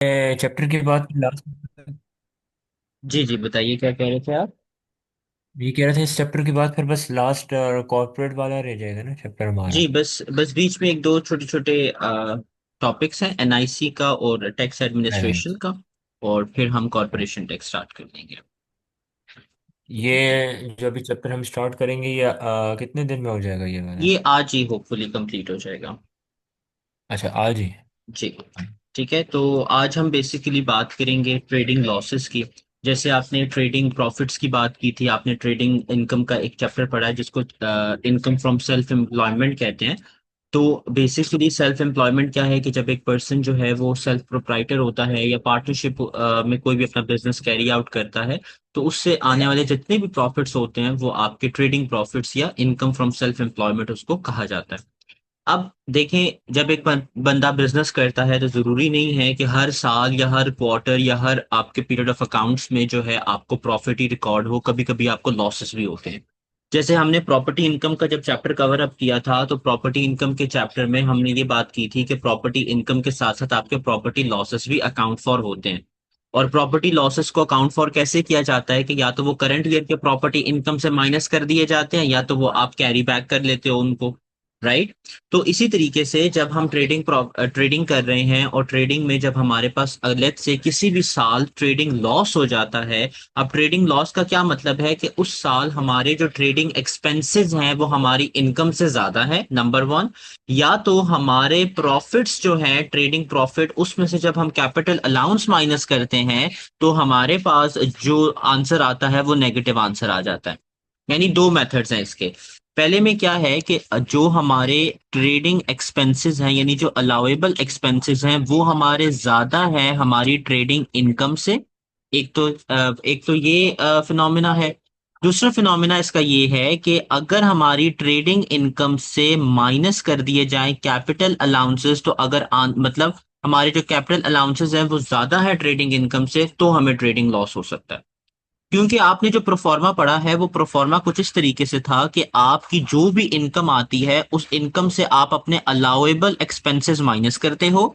Chapter के बाद last जी जी, बताइए क्या कह रहे थे आप। ये कह रहे थे, इस चैप्टर के बाद फिर बस लास्ट कॉर्पोरेट वाला रह जाएगा ना चैप्टर जी, हमारा। बस बस बीच में एक दो छोटे छोटे टॉपिक्स हैं, एनआईसी का और टैक्स नहीं, एडमिनिस्ट्रेशन का। और फिर हम कॉरपोरेशन टैक्स स्टार्ट कर देंगे। ये जो अभी चैप्टर हम स्टार्ट करेंगे ये कितने दिन में हो जाएगा ये वाला? ये आज ही होपफुली कंप्लीट हो जाएगा। अच्छा, आज ही। जी। ठीक है, तो आज हम बेसिकली बात करेंगे ट्रेडिंग लॉसेस की। जैसे आपने ट्रेडिंग प्रॉफिट्स की बात की थी, आपने ट्रेडिंग इनकम का एक चैप्टर पढ़ा है जिसको इनकम फ्रॉम सेल्फ एम्प्लॉयमेंट कहते हैं। तो बेसिकली सेल्फ एम्प्लॉयमेंट क्या है कि जब एक पर्सन जो है वो सेल्फ प्रोप्राइटर होता है या पार्टनरशिप में कोई भी अपना बिजनेस कैरी आउट करता है, तो उससे आने वाले जितने भी प्रॉफिट्स होते हैं वो आपके ट्रेडिंग प्रॉफिट्स या इनकम फ्रॉम सेल्फ एम्प्लॉयमेंट उसको कहा जाता है। अब देखें, जब एक बंदा बिजनेस करता है तो जरूरी नहीं है कि हर साल या हर क्वार्टर या हर आपके पीरियड ऑफ अकाउंट्स में जो है आपको प्रॉफिट ही रिकॉर्ड हो, कभी कभी आपको लॉसेस भी होते हैं। जैसे हमने प्रॉपर्टी इनकम का जब चैप्टर कवर अप किया था, तो प्रॉपर्टी इनकम के चैप्टर में हमने ये बात की थी कि प्रॉपर्टी इनकम के साथ साथ आपके प्रॉपर्टी लॉसेस भी अकाउंट फॉर होते हैं। और प्रॉपर्टी लॉसेस को अकाउंट फॉर कैसे किया जाता है कि या तो वो करंट ईयर के प्रॉपर्टी इनकम से माइनस कर दिए जाते हैं या तो वो आप कैरी बैक कर लेते हो उनको। राइट। तो इसी तरीके से जब हम ट्रेडिंग कर रहे हैं और ट्रेडिंग में जब हमारे पास लेट्स से किसी भी साल ट्रेडिंग लॉस हो जाता है। अब ट्रेडिंग लॉस का क्या मतलब है कि उस साल हमारे जो ट्रेडिंग एक्सपेंसेस हैं वो हमारी इनकम से ज्यादा है, नंबर वन। या तो हमारे प्रॉफिट्स जो हैं ट्रेडिंग प्रॉफिट, उसमें से जब हम कैपिटल अलाउंस माइनस करते हैं तो हमारे पास जो आंसर आता है वो नेगेटिव आंसर आ जाता है। यानी दो मेथड्स हैं इसके। पहले में क्या है कि जो हमारे ट्रेडिंग एक्सपेंसेस हैं यानी जो अलाउेबल एक्सपेंसेस हैं वो हमारे ज्यादा है हमारी ट्रेडिंग इनकम से। एक तो ये फिनोमिना है। दूसरा फिनोमिना इसका ये है कि अगर हमारी ट्रेडिंग इनकम से माइनस कर दिए जाएं कैपिटल अलाउंसेस, तो मतलब हमारे जो कैपिटल अलाउंसेस हैं वो ज्यादा है ट्रेडिंग इनकम से, तो हमें ट्रेडिंग लॉस हो सकता है। क्योंकि आपने जो प्रोफार्मा पढ़ा है वो प्रोफार्मा कुछ इस तरीके से था कि आपकी जो भी इनकम आती है उस इनकम से आप अपने अलाउेबल एक्सपेंसेस माइनस करते हो,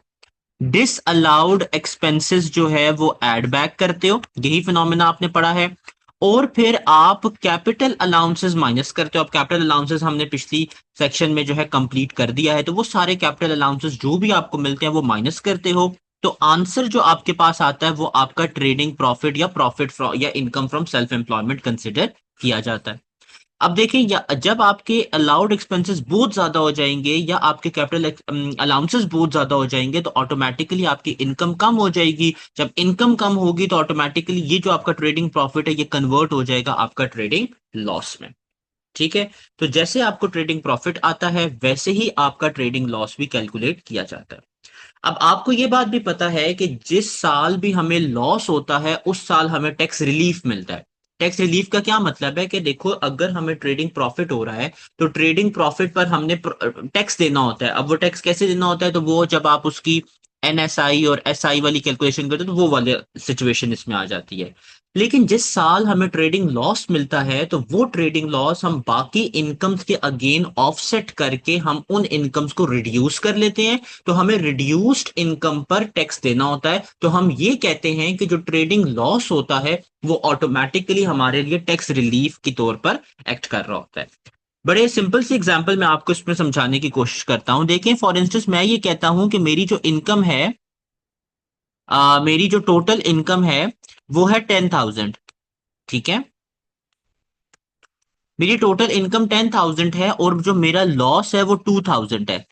डिस अलाउड एक्सपेंसेस जो है वो ऐड बैक करते हो, यही फिनोमेना आपने पढ़ा है। और फिर आप कैपिटल अलाउंसेस माइनस करते हो। अब कैपिटल अलाउंसेस हमने पिछली सेक्शन में जो है कंप्लीट कर दिया है, तो वो सारे कैपिटल अलाउंसेस जो भी आपको मिलते हैं वो माइनस करते हो। तो आंसर जो आपके पास आता है वो आपका ट्रेडिंग प्रॉफिट या या income from self employment consider किया जाता है। अब देखिए, जब आपके अलाउड एक्सपेंसेस बहुत ज्यादा हो जाएंगे या आपके कैपिटल अलाउंसेस बहुत ज्यादा हो जाएंगे तो ऑटोमेटिकली आपकी इनकम कम हो जाएगी। जब इनकम कम होगी तो ऑटोमेटिकली ये जो आपका ट्रेडिंग प्रॉफिट है ये कन्वर्ट हो जाएगा आपका ट्रेडिंग लॉस में। ठीक है। तो जैसे आपको ट्रेडिंग प्रॉफिट आता है वैसे ही आपका ट्रेडिंग लॉस भी कैलकुलेट किया जाता है। अब आपको ये बात भी पता है कि जिस साल भी हमें लॉस होता है उस साल हमें टैक्स रिलीफ मिलता है। टैक्स रिलीफ का क्या मतलब है कि देखो, अगर हमें ट्रेडिंग प्रॉफिट हो रहा है तो ट्रेडिंग प्रॉफिट पर हमने टैक्स देना होता है। अब वो टैक्स कैसे देना होता है, तो वो जब आप उसकी एनएसआई और एसआई वाली कैलकुलेशन करते हो तो वो वाले सिचुएशन इसमें आ जाती है। लेकिन जिस साल हमें ट्रेडिंग लॉस मिलता है तो वो ट्रेडिंग लॉस हम बाकी इनकम्स के अगेन ऑफसेट करके हम उन इनकम्स को रिड्यूस कर लेते हैं। तो हमें रिड्यूस्ड इनकम पर टैक्स देना होता है। तो हम ये कहते हैं कि जो ट्रेडिंग लॉस होता है वो ऑटोमेटिकली हमारे लिए टैक्स रिलीफ के तौर पर एक्ट कर रहा होता है। बड़े सिंपल सी एग्जांपल मैं आपको इसमें समझाने की कोशिश करता हूं। देखें, फॉर इंस्टेंस मैं ये कहता हूं कि मेरी जो इनकम है, मेरी जो टोटल इनकम है वो है 10,000। ठीक है। मेरी टोटल इनकम 10,000 है और जो मेरा लॉस है वो 2,000 है।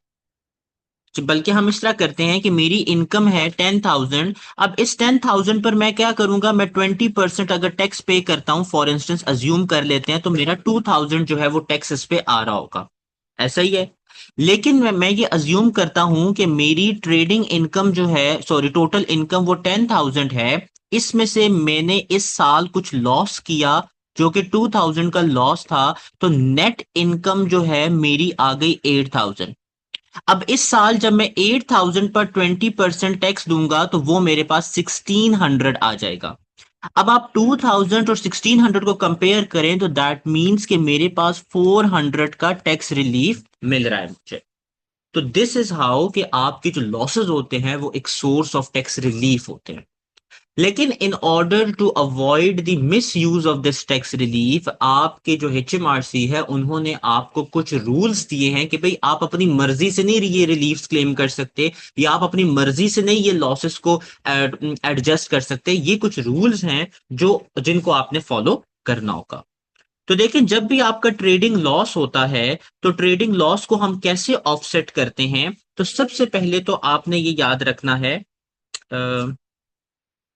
बल्कि हम इस तरह करते हैं कि मेरी इनकम है 10,000। अब इस 10,000 पर मैं क्या करूंगा, मैं 20% अगर टैक्स पे करता हूं, फॉर इंस्टेंस अज्यूम कर लेते हैं, तो मेरा 2,000 जो है वो टैक्स इस पे आ रहा होगा। ऐसा ही है। लेकिन मैं ये अज्यूम करता हूं कि मेरी ट्रेडिंग इनकम जो है, सॉरी, टोटल इनकम वो 10,000 है। इसमें से मैंने इस साल कुछ लॉस किया जो कि 2,000 का लॉस था। तो नेट इनकम जो है मेरी आ गई 8,000। अब इस साल जब मैं 8,000 पर 20% टैक्स दूंगा तो वो मेरे पास 1,600 आ जाएगा। अब आप 2,000 और 1,600 को कंपेयर करें तो दैट मींस कि मेरे पास 400 का टैक्स रिलीफ मिल रहा है मुझे। तो दिस इज हाउ कि आपके जो लॉसेस होते हैं वो एक सोर्स ऑफ टैक्स रिलीफ होते हैं। लेकिन in order to avoid the misuse of this tax relief, आपके जो HMRC है उन्होंने आपको कुछ रूल्स दिए हैं कि भाई आप अपनी मर्जी से नहीं ये रिलीफ क्लेम कर सकते, या आप अपनी मर्जी से नहीं ये लॉसेस को एडजस्ट कर सकते। ये कुछ रूल्स हैं जो जिनको आपने फॉलो करना होगा। तो देखिए, जब भी आपका ट्रेडिंग लॉस होता है तो ट्रेडिंग लॉस को हम कैसे ऑफसेट करते हैं। तो सबसे पहले तो आपने ये याद रखना है,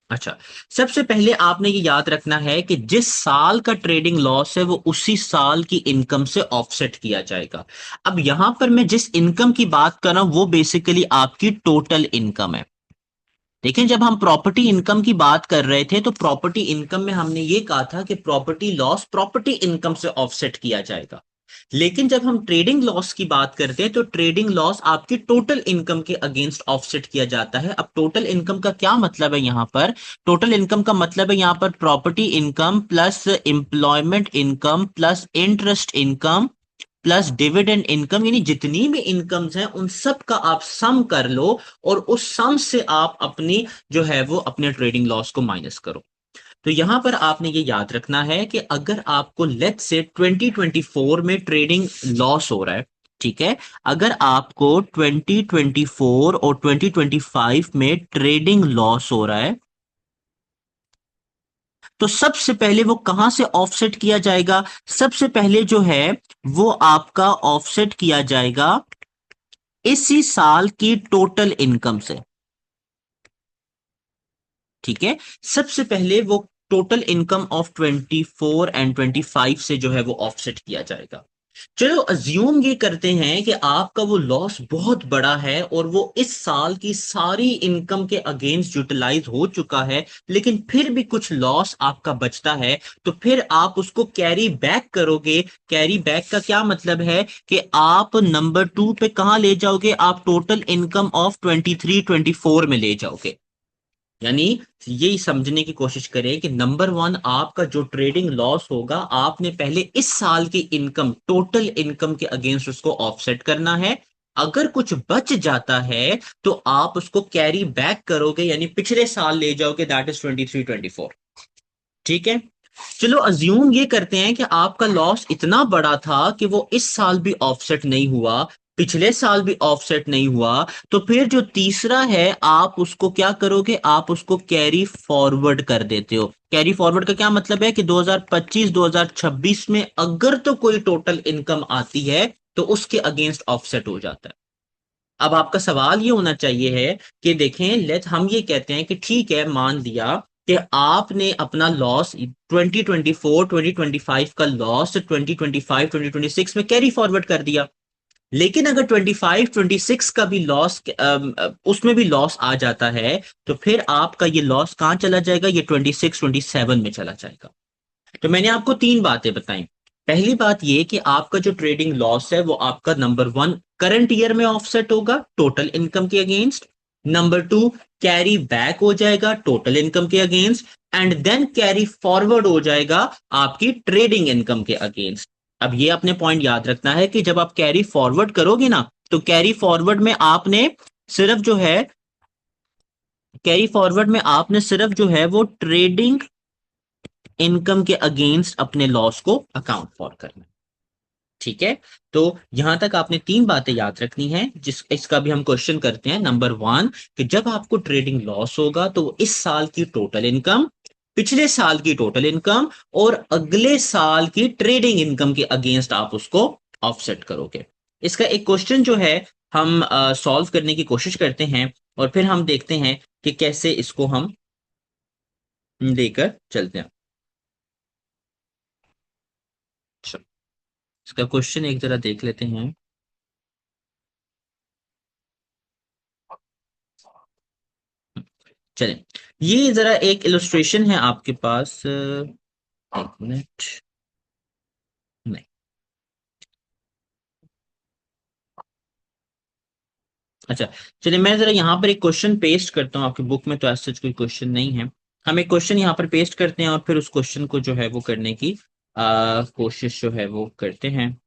अच्छा, सबसे पहले आपने ये याद रखना है कि जिस साल का ट्रेडिंग लॉस है वो उसी साल की इनकम से ऑफसेट किया जाएगा। अब यहां पर मैं जिस इनकम की बात कर रहा हूं वो बेसिकली आपकी टोटल इनकम है। देखिए, जब हम प्रॉपर्टी इनकम की बात कर रहे थे तो प्रॉपर्टी इनकम में हमने ये कहा था कि प्रॉपर्टी लॉस प्रॉपर्टी इनकम से ऑफसेट किया जाएगा। लेकिन जब हम ट्रेडिंग लॉस की बात करते हैं तो ट्रेडिंग लॉस आपकी टोटल इनकम के अगेंस्ट ऑफसेट किया जाता है। अब टोटल इनकम का क्या मतलब है यहां पर? टोटल इनकम का मतलब है यहां पर property income plus employment income plus interest income plus dividend income, यानी जितनी भी इनकम्स हैं उन सब का आप सम कर लो और उस सम से आप अपनी जो है वो अपने ट्रेडिंग लॉस को माइनस करो। तो यहां पर आपने ये याद रखना है कि अगर आपको लेट से 2024 में ट्रेडिंग लॉस हो रहा है, ठीक है, अगर आपको 2024 और 2025 में ट्रेडिंग लॉस हो रहा है तो सबसे पहले वो कहां से ऑफसेट किया जाएगा? सबसे पहले जो है वो आपका ऑफसेट किया जाएगा इसी साल की टोटल इनकम से। ठीक है, सबसे पहले वो टोटल इनकम ऑफ 24 एंड 25 से जो है वो ऑफसेट किया जाएगा। चलो अज्यूम ये करते हैं कि आपका वो लॉस बहुत बड़ा है और वो इस साल की सारी इनकम के अगेंस्ट यूटिलाइज हो चुका है, लेकिन फिर भी कुछ लॉस आपका बचता है। तो फिर आप उसको कैरी बैक करोगे। कैरी बैक का क्या मतलब है कि आप नंबर 2 पे कहां ले जाओगे? आप टोटल इनकम ऑफ 23-24 में ले जाओगे। यानी यही समझने की कोशिश करें कि नंबर 1 आपका जो ट्रेडिंग लॉस होगा आपने पहले इस साल की इनकम, टोटल इनकम के अगेंस्ट उसको ऑफसेट करना है। अगर कुछ बच जाता है तो आप उसको कैरी बैक करोगे, यानी पिछले साल ले जाओगे, दैट इज 23-24। ठीक है, चलो अज्यूम ये करते हैं कि आपका लॉस इतना बड़ा था कि वो इस साल भी ऑफसेट नहीं हुआ, पिछले साल भी ऑफसेट नहीं हुआ। तो फिर जो तीसरा है आप उसको क्या करोगे? आप उसको कैरी फॉरवर्ड कर देते हो। कैरी फॉरवर्ड का क्या मतलब है कि 2025-2026 में अगर तो कोई टोटल इनकम आती है तो उसके अगेंस्ट ऑफसेट हो जाता है। अब आपका सवाल ये होना चाहिए है कि देखें, लेट हम ये कहते हैं कि ठीक है, मान लिया कि आपने अपना लॉस 2024-2025 का लॉस 2025-2026 में कैरी फॉरवर्ड कर दिया। लेकिन अगर 25-26 का भी लॉस, उसमें भी लॉस आ जाता है तो फिर आपका ये लॉस कहां चला जाएगा? ये 26-27 में चला जाएगा। तो मैंने आपको तीन बातें बताई। पहली बात ये कि आपका जो ट्रेडिंग लॉस है वो आपका नंबर 1 करंट ईयर में ऑफसेट होगा टोटल इनकम के अगेंस्ट। नंबर 2 कैरी बैक हो जाएगा टोटल इनकम के against. And then carry forward हो जाएगा आपकी ट्रेडिंग इनकम के अगेंस्ट। अब ये अपने पॉइंट याद रखना है कि जब आप कैरी फॉरवर्ड करोगे ना तो कैरी फॉरवर्ड में आपने सिर्फ जो है, कैरी फॉरवर्ड में आपने सिर्फ जो है वो ट्रेडिंग इनकम के अगेंस्ट अपने लॉस को अकाउंट फॉर करना। ठीक है, तो यहां तक आपने तीन बातें याद रखनी है। जिस इसका भी हम क्वेश्चन करते हैं। नंबर 1 कि जब आपको ट्रेडिंग लॉस होगा तो इस साल की टोटल इनकम, पिछले साल की टोटल इनकम और अगले साल की ट्रेडिंग इनकम के अगेंस्ट आप उसको ऑफसेट करोगे। इसका एक क्वेश्चन जो है हम सॉल्व करने की कोशिश करते हैं और फिर हम देखते हैं कि कैसे इसको हम लेकर चलते हैं। अच्छा, इसका क्वेश्चन एक जरा देख लेते हैं। चलें, ये जरा एक इलस्ट्रेशन है आपके पास, एक मिनट, नहीं, अच्छा, चलिए मैं जरा यहाँ पर एक क्वेश्चन पेस्ट करता हूँ। आपकी बुक में तो ऐसा कोई क्वेश्चन नहीं है। हम एक क्वेश्चन यहाँ पर पेस्ट करते हैं और फिर उस क्वेश्चन को जो है वो करने की कोशिश जो है वो करते हैं।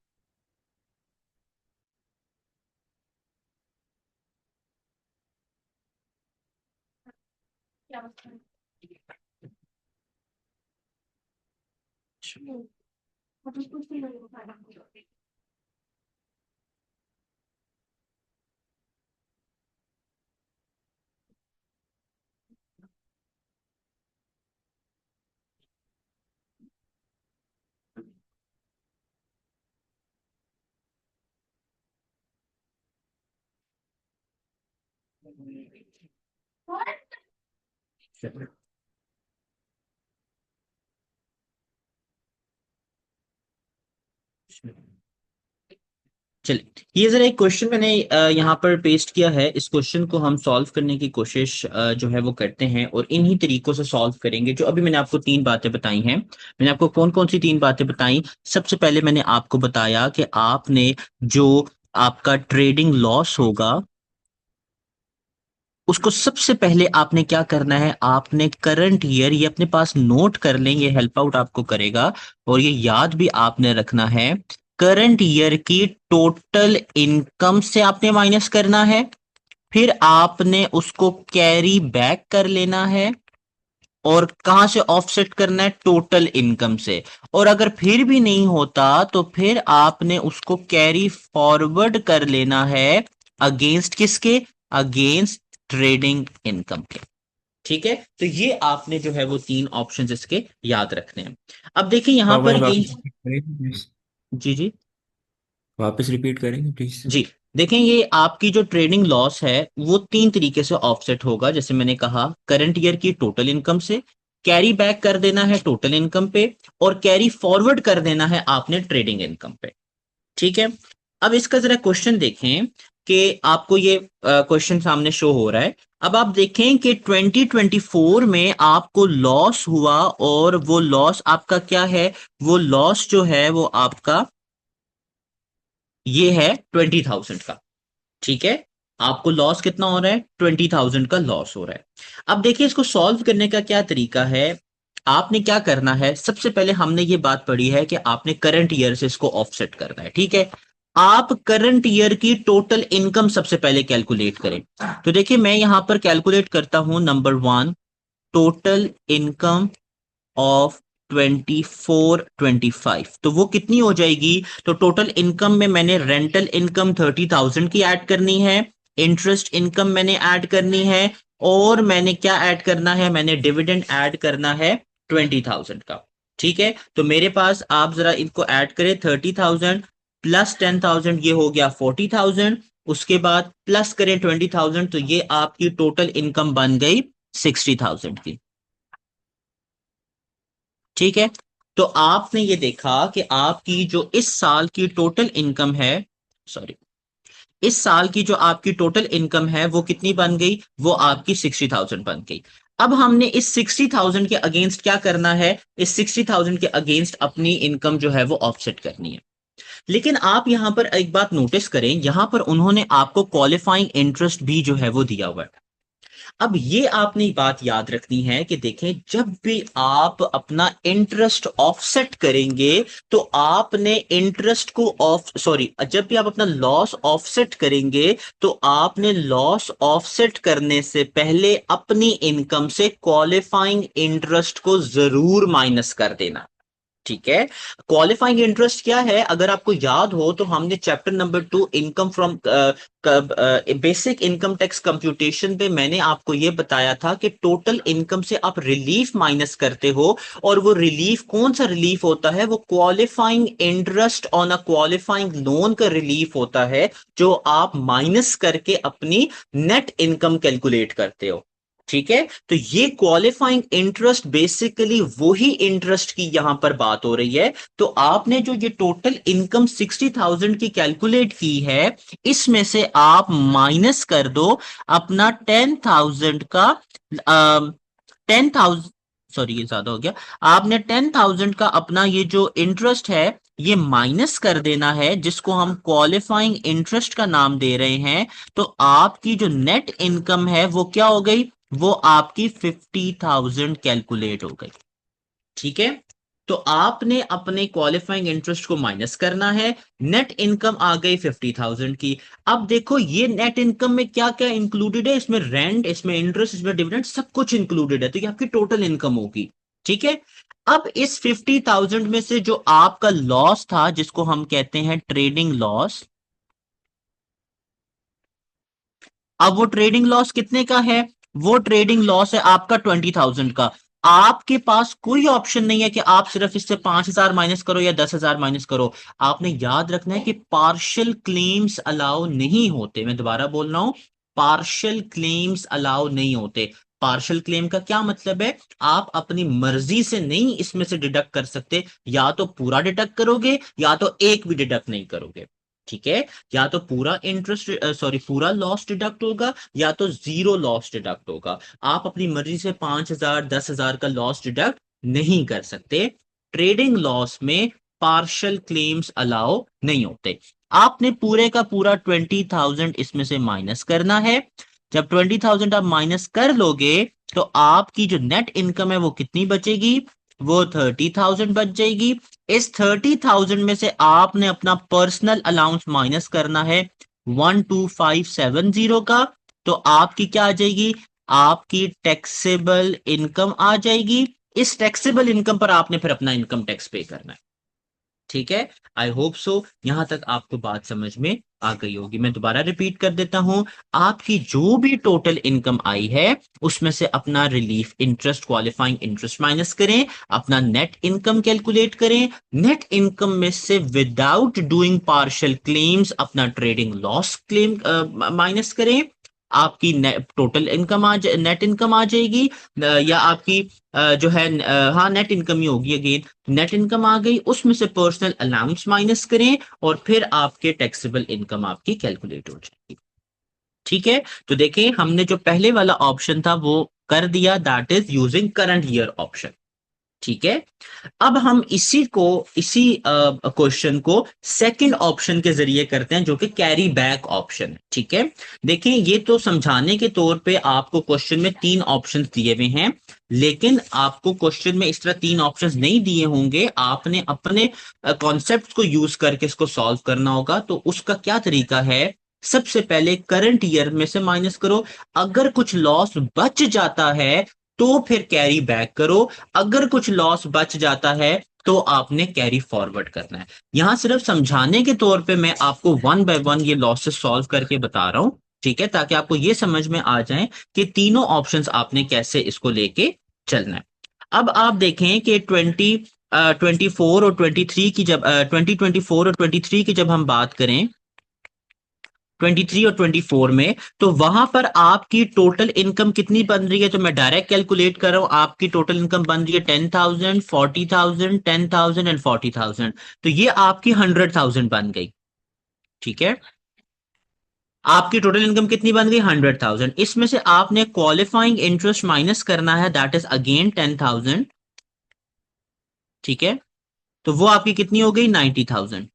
चलिए, ये जरा एक क्वेश्चन मैंने यहाँ पर पेस्ट किया है। इस क्वेश्चन को हम सॉल्व करने की कोशिश जो है वो करते हैं, और इन्हीं तरीकों से सॉल्व करेंगे जो अभी मैंने आपको तीन बातें बताई हैं। मैंने आपको कौन कौन सी तीन बातें बताई? सबसे पहले मैंने आपको बताया कि आपने जो आपका ट्रेडिंग लॉस होगा उसको सबसे पहले आपने क्या करना है, आपने करंट ईयर, ये अपने पास नोट कर लें, ये हेल्प आउट आपको करेगा। और ये याद भी आपने रखना है, करंट ईयर की टोटल इनकम से आपने माइनस करना है, फिर आपने उसको कैरी बैक कर लेना है, और कहां से ऑफसेट करना है? टोटल इनकम से। और अगर फिर भी नहीं होता तो फिर आपने उसको कैरी फॉरवर्ड कर लेना है, अगेंस्ट किसके? अगेंस्ट ट्रेडिंग इनकम के। ठीक है, तो ये आपने जो है वो तीन ऑप्शन इसके याद रखने हैं। अब देखिए यहां पापा पर जी ये, वापस रिपीट करेंगे प्लीज। जी जी, वापस रिपीट करेंगे प्लीज। जी, देखें ये आपकी जो ट्रेडिंग लॉस है वो तीन तरीके से ऑफसेट होगा। जैसे मैंने कहा, करंट ईयर की टोटल इनकम से, कैरी बैक कर देना है टोटल इनकम पे, और कैरी फॉरवर्ड कर देना है आपने ट्रेडिंग इनकम पे। ठीक है, अब इसका जरा क्वेश्चन देखें कि आपको ये क्वेश्चन सामने शो हो रहा है। अब आप देखें कि 2024 में आपको लॉस हुआ, और वो लॉस आपका क्या है? वो लॉस जो है वो आपका ये है 20,000 का। ठीक है, आपको लॉस कितना हो रहा है? 20,000 का लॉस हो रहा है। अब देखिए इसको सॉल्व करने का क्या तरीका है। आपने क्या करना है, सबसे पहले हमने ये बात पढ़ी है कि आपने करंट ईयर से इसको ऑफसेट करना है। ठीक है, आप करंट ईयर की टोटल इनकम सबसे पहले कैलकुलेट करें। तो देखिए मैं यहां पर कैलकुलेट करता हूं, number one, total income of 24-25, तो वो कितनी हो जाएगी? तो टोटल इनकम में मैंने रेंटल इनकम 30,000 की ऐड करनी है, इंटरेस्ट इनकम मैंने ऐड करनी है, और मैंने क्या ऐड करना है? मैंने डिविडेंड ऐड करना है 20,000 का। ठीक है, तो मेरे पास आप जरा इनको ऐड करें, 30,000 प्लस 10,000 ये हो गया 40,000, उसके बाद प्लस करें 20,000, तो ये आपकी टोटल इनकम बन गई 60,000 की। ठीक है, तो आपने ये देखा कि आपकी जो इस साल की टोटल इनकम है, सॉरी, इस साल की जो आपकी टोटल इनकम है वो कितनी बन गई? वो आपकी 60,000 बन गई। अब हमने इस 60,000 के अगेंस्ट क्या करना है? इस 60,000 के अगेंस्ट अपनी इनकम जो है वो ऑफसेट करनी है। लेकिन आप यहां पर एक बात नोटिस करें, यहां पर उन्होंने आपको क्वालिफाइंग इंटरेस्ट भी जो है वो दिया हुआ है। अब ये आपने बात याद रखनी है कि देखें, जब भी आप अपना इंटरेस्ट ऑफसेट करेंगे तो आपने इंटरेस्ट को ऑफ सॉरी जब भी आप अपना लॉस ऑफसेट करेंगे तो आपने लॉस ऑफसेट करने से पहले अपनी इनकम से क्वालिफाइंग इंटरेस्ट को जरूर माइनस कर देना। ठीक है, क्वालिफाइंग इंटरेस्ट क्या है? अगर आपको याद हो तो हमने chapter number 2 income from basic income tax computation पे मैंने आपको यह बताया था कि टोटल इनकम से आप रिलीफ माइनस करते हो, और वो रिलीफ कौन सा रिलीफ होता है? वो qualifying interest on a qualifying loan का रिलीफ होता है, जो आप माइनस करके अपनी नेट इनकम कैलकुलेट करते हो। ठीक है, तो ये क्वालिफाइंग इंटरेस्ट बेसिकली वही इंटरेस्ट की यहां पर बात हो रही है। तो आपने जो ये टोटल इनकम 60,000 की कैलकुलेट की है, इसमें से आप माइनस कर दो अपना 10,000 का, 10,000, सॉरी ये ज्यादा हो गया, आपने 10,000 का अपना ये जो इंटरेस्ट है ये माइनस कर देना है, जिसको हम क्वालिफाइंग इंटरेस्ट का नाम दे रहे हैं। तो आपकी जो नेट इनकम है वो क्या हो गई? वो आपकी 50,000 कैलकुलेट हो गई। ठीक है, तो आपने अपने क्वालिफाइंग इंटरेस्ट को माइनस करना है। नेट इनकम आ गई 50,000 की। अब देखो ये नेट इनकम में क्या क्या इंक्लूडेड है, इसमें रेंट, इसमें इंटरेस्ट, इसमें डिविडेंड, सब कुछ इंक्लूडेड है, तो ये आपकी टोटल इनकम होगी। ठीक है। अब इस 50,000 में से जो आपका लॉस था, जिसको हम कहते हैं ट्रेडिंग लॉस, अब वो ट्रेडिंग लॉस कितने का है? वो ट्रेडिंग लॉस है आपका 20,000 का। आपके पास कोई ऑप्शन नहीं है कि आप सिर्फ इससे 5,000 माइनस करो या 10,000 माइनस करो। आपने याद रखना है कि पार्शियल क्लेम्स अलाउ नहीं होते। मैं दोबारा बोल रहा हूं, पार्शियल क्लेम्स अलाउ नहीं होते। पार्शियल क्लेम का क्या मतलब है? आप अपनी मर्जी से नहीं इसमें से डिडक्ट कर सकते। या तो पूरा डिडक्ट करोगे या तो एक भी डिडक्ट नहीं करोगे। ठीक है। या तो पूरा इंटरेस्ट, सॉरी, पूरा लॉस डिडक्ट होगा या तो जीरो लॉस डिडक्ट होगा। आप अपनी मर्जी से 5,000 10,000 का लॉस डिडक्ट नहीं कर सकते। ट्रेडिंग लॉस में पार्शियल क्लेम्स अलाउ नहीं होते। आपने पूरे का पूरा 20,000 इसमें से माइनस करना है। जब 20,000 आप माइनस कर लोगे तो आपकी जो नेट इनकम है वो कितनी बचेगी? वो 30,000 बच जाएगी। इस 30,000 में से आपने अपना पर्सनल अलाउंस माइनस करना है 12,570 का। तो आपकी क्या आ जाएगी? आपकी टैक्सेबल इनकम आ जाएगी। इस टैक्सेबल इनकम पर आपने फिर अपना इनकम टैक्स पे करना है। ठीक है। आई होप सो यहां तक आपको बात समझ में आ गई होगी। मैं दोबारा रिपीट कर देता हूं। आपकी जो भी टोटल इनकम आई है उसमें से अपना relief interest, qualifying interest minus करें, अपना नेट इनकम कैलकुलेट करें। नेट इनकम में से विदाउट डूइंग पार्शियल क्लेम्स अपना ट्रेडिंग लॉस क्लेम माइनस करें। आपकी टोटल इनकम नेट इनकम आ जाएगी। या आपकी जो है, हाँ, नेट इनकम ही होगी अगेन। नेट इनकम आ गई, उसमें से पर्सनल अलाउंस माइनस करें और फिर आपके टैक्सेबल इनकम आपकी कैलकुलेट हो जाएगी। ठीक है। तो देखें, हमने जो पहले वाला ऑप्शन था वो कर दिया, that is using current year option. ठीक है। अब हम इसी क्वेश्चन को सेकंड ऑप्शन के जरिए करते हैं, जो कि कैरी बैक ऑप्शन है। ठीक है। देखिए, ये तो समझाने के तौर पे आपको क्वेश्चन में तीन ऑप्शंस दिए हुए हैं, लेकिन आपको क्वेश्चन में इस तरह तीन ऑप्शंस नहीं दिए होंगे। आपने अपने कॉन्सेप्ट को यूज करके इसको सॉल्व करना होगा। तो उसका क्या तरीका है? सबसे पहले करंट ईयर में से माइनस करो। अगर कुछ लॉस बच जाता है तो फिर कैरी बैक करो। अगर कुछ लॉस बच जाता है तो आपने कैरी फॉरवर्ड करना है। यहां सिर्फ समझाने के तौर पे मैं आपको वन बाय वन ये लॉसेस सॉल्व करके बता रहा हूं। ठीक है, ताकि आपको ये समझ में आ जाए कि तीनों ऑप्शंस आपने कैसे इसको लेके चलना है। अब आप देखें कि 24 और 23 की जब 2024 और 23 की जब हम बात करें, 23 और 24 में, तो वहां पर आपकी टोटल इनकम कितनी बन रही है? तो मैं डायरेक्ट कैलकुलेट कर रहा हूं। आपकी टोटल इनकम बन रही है 10,000, 40,000, 10,000 एंड 40,000। तो ये आपकी 100,000 बन गई। ठीक है। आपकी टोटल इनकम कितनी बन गई? 100,000। इसमें से आपने क्वालिफाइंग इंटरेस्ट माइनस करना है, दैट इज अगेन 10,000। ठीक है। तो वो आपकी कितनी हो गई? 90,000।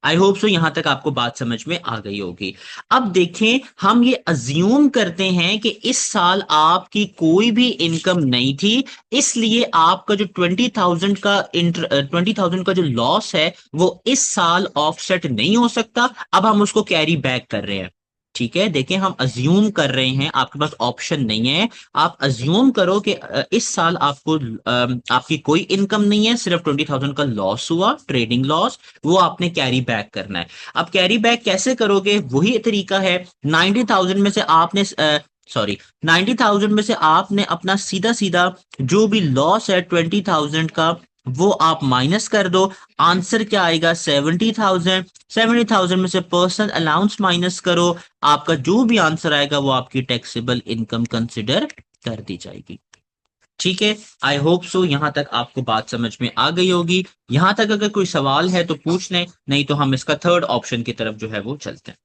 आई होप सो यहां तक आपको बात समझ में आ गई होगी। अब देखें, हम ये अज्यूम करते हैं कि इस साल आपकी कोई भी इनकम नहीं थी, इसलिए आपका जो 20,000 का जो लॉस है वो इस साल ऑफसेट नहीं हो सकता। अब हम उसको कैरी बैक कर रहे हैं। ठीक है। देखें, हम अज्यूम कर रहे हैं, आपके पास ऑप्शन नहीं है। आप अज्यूम करो कि इस साल आपकी कोई इनकम नहीं है, सिर्फ 20,000 का लॉस हुआ, ट्रेडिंग लॉस। वो आपने कैरी बैक करना है। अब कैरी बैक कैसे करोगे? वही तरीका है। 90,000 में से आपने, सॉरी, 90,000 में से आपने अपना सीधा सीधा जो भी लॉस है 20,000 का, वो आप माइनस कर दो। आंसर क्या आएगा? 70,000। 70,000 में से पर्सनल अलाउंस माइनस करो। आपका जो भी आंसर आएगा वो आपकी टैक्सेबल इनकम कंसिडर कर दी जाएगी। ठीक है। आई होप सो यहां तक आपको बात समझ में आ गई होगी। यहां तक अगर कोई सवाल है तो पूछ लें, नहीं तो हम इसका थर्ड ऑप्शन की तरफ जो है वो चलते हैं।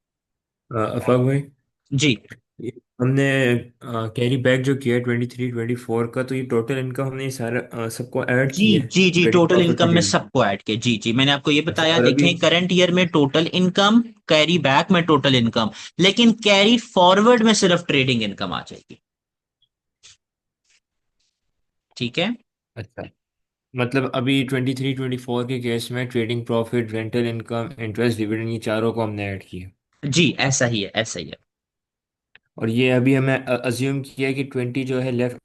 अफाक भाई, जी ये हमने कैरी बैक जो किया है 23 24 का, तो ये टोटल इनकम हमने ये सारा सबको ऐड जी किया है जी जी, ट्रेडिंग टोटल प्रॉफिट इनकम की में जगह पे। सबको ऐड किया। जी जी, मैंने आपको ये अच्छा, बताया। और अभी देखें, करंट ईयर में टोटल इनकम, कैरी बैक में टोटल इनकम, लेकिन कैरी फॉरवर्ड में सिर्फ ट्रेडिंग इनकम आ जाएगी। ठीक है। अच्छा, मतलब अभी 23-24 के केस में trading profit, rental income, interest, dividend, ये चारों को हमने ऐड किया। जी ऐसा ही है, ऐसा ही है। और ये अभी हमें अज्यूम किया कि 20 जो है लेफ्ट,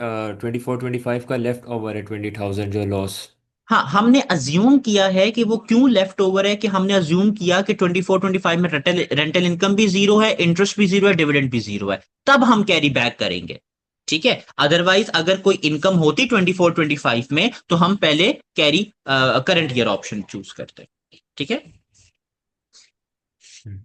24-25 का लेफ्ट ओवर है, 20,000 जो लॉस। हाँ, हमने अज्यूम किया है कि वो क्यों लेफ्ट ओवर है, कि हमने अज्यूम किया कि 24-25 में रेंटल रेंटल इनकम भी जीरो है, इंटरेस्ट भी जीरो है, डिविडेंड भी जीरो है, तब हम कैरी बैक करेंगे। ठीक है, अदरवाइज अगर कोई इनकम होती 24-25 में तो हम पहले carry current year option choose करते। ठीक है, हम्म।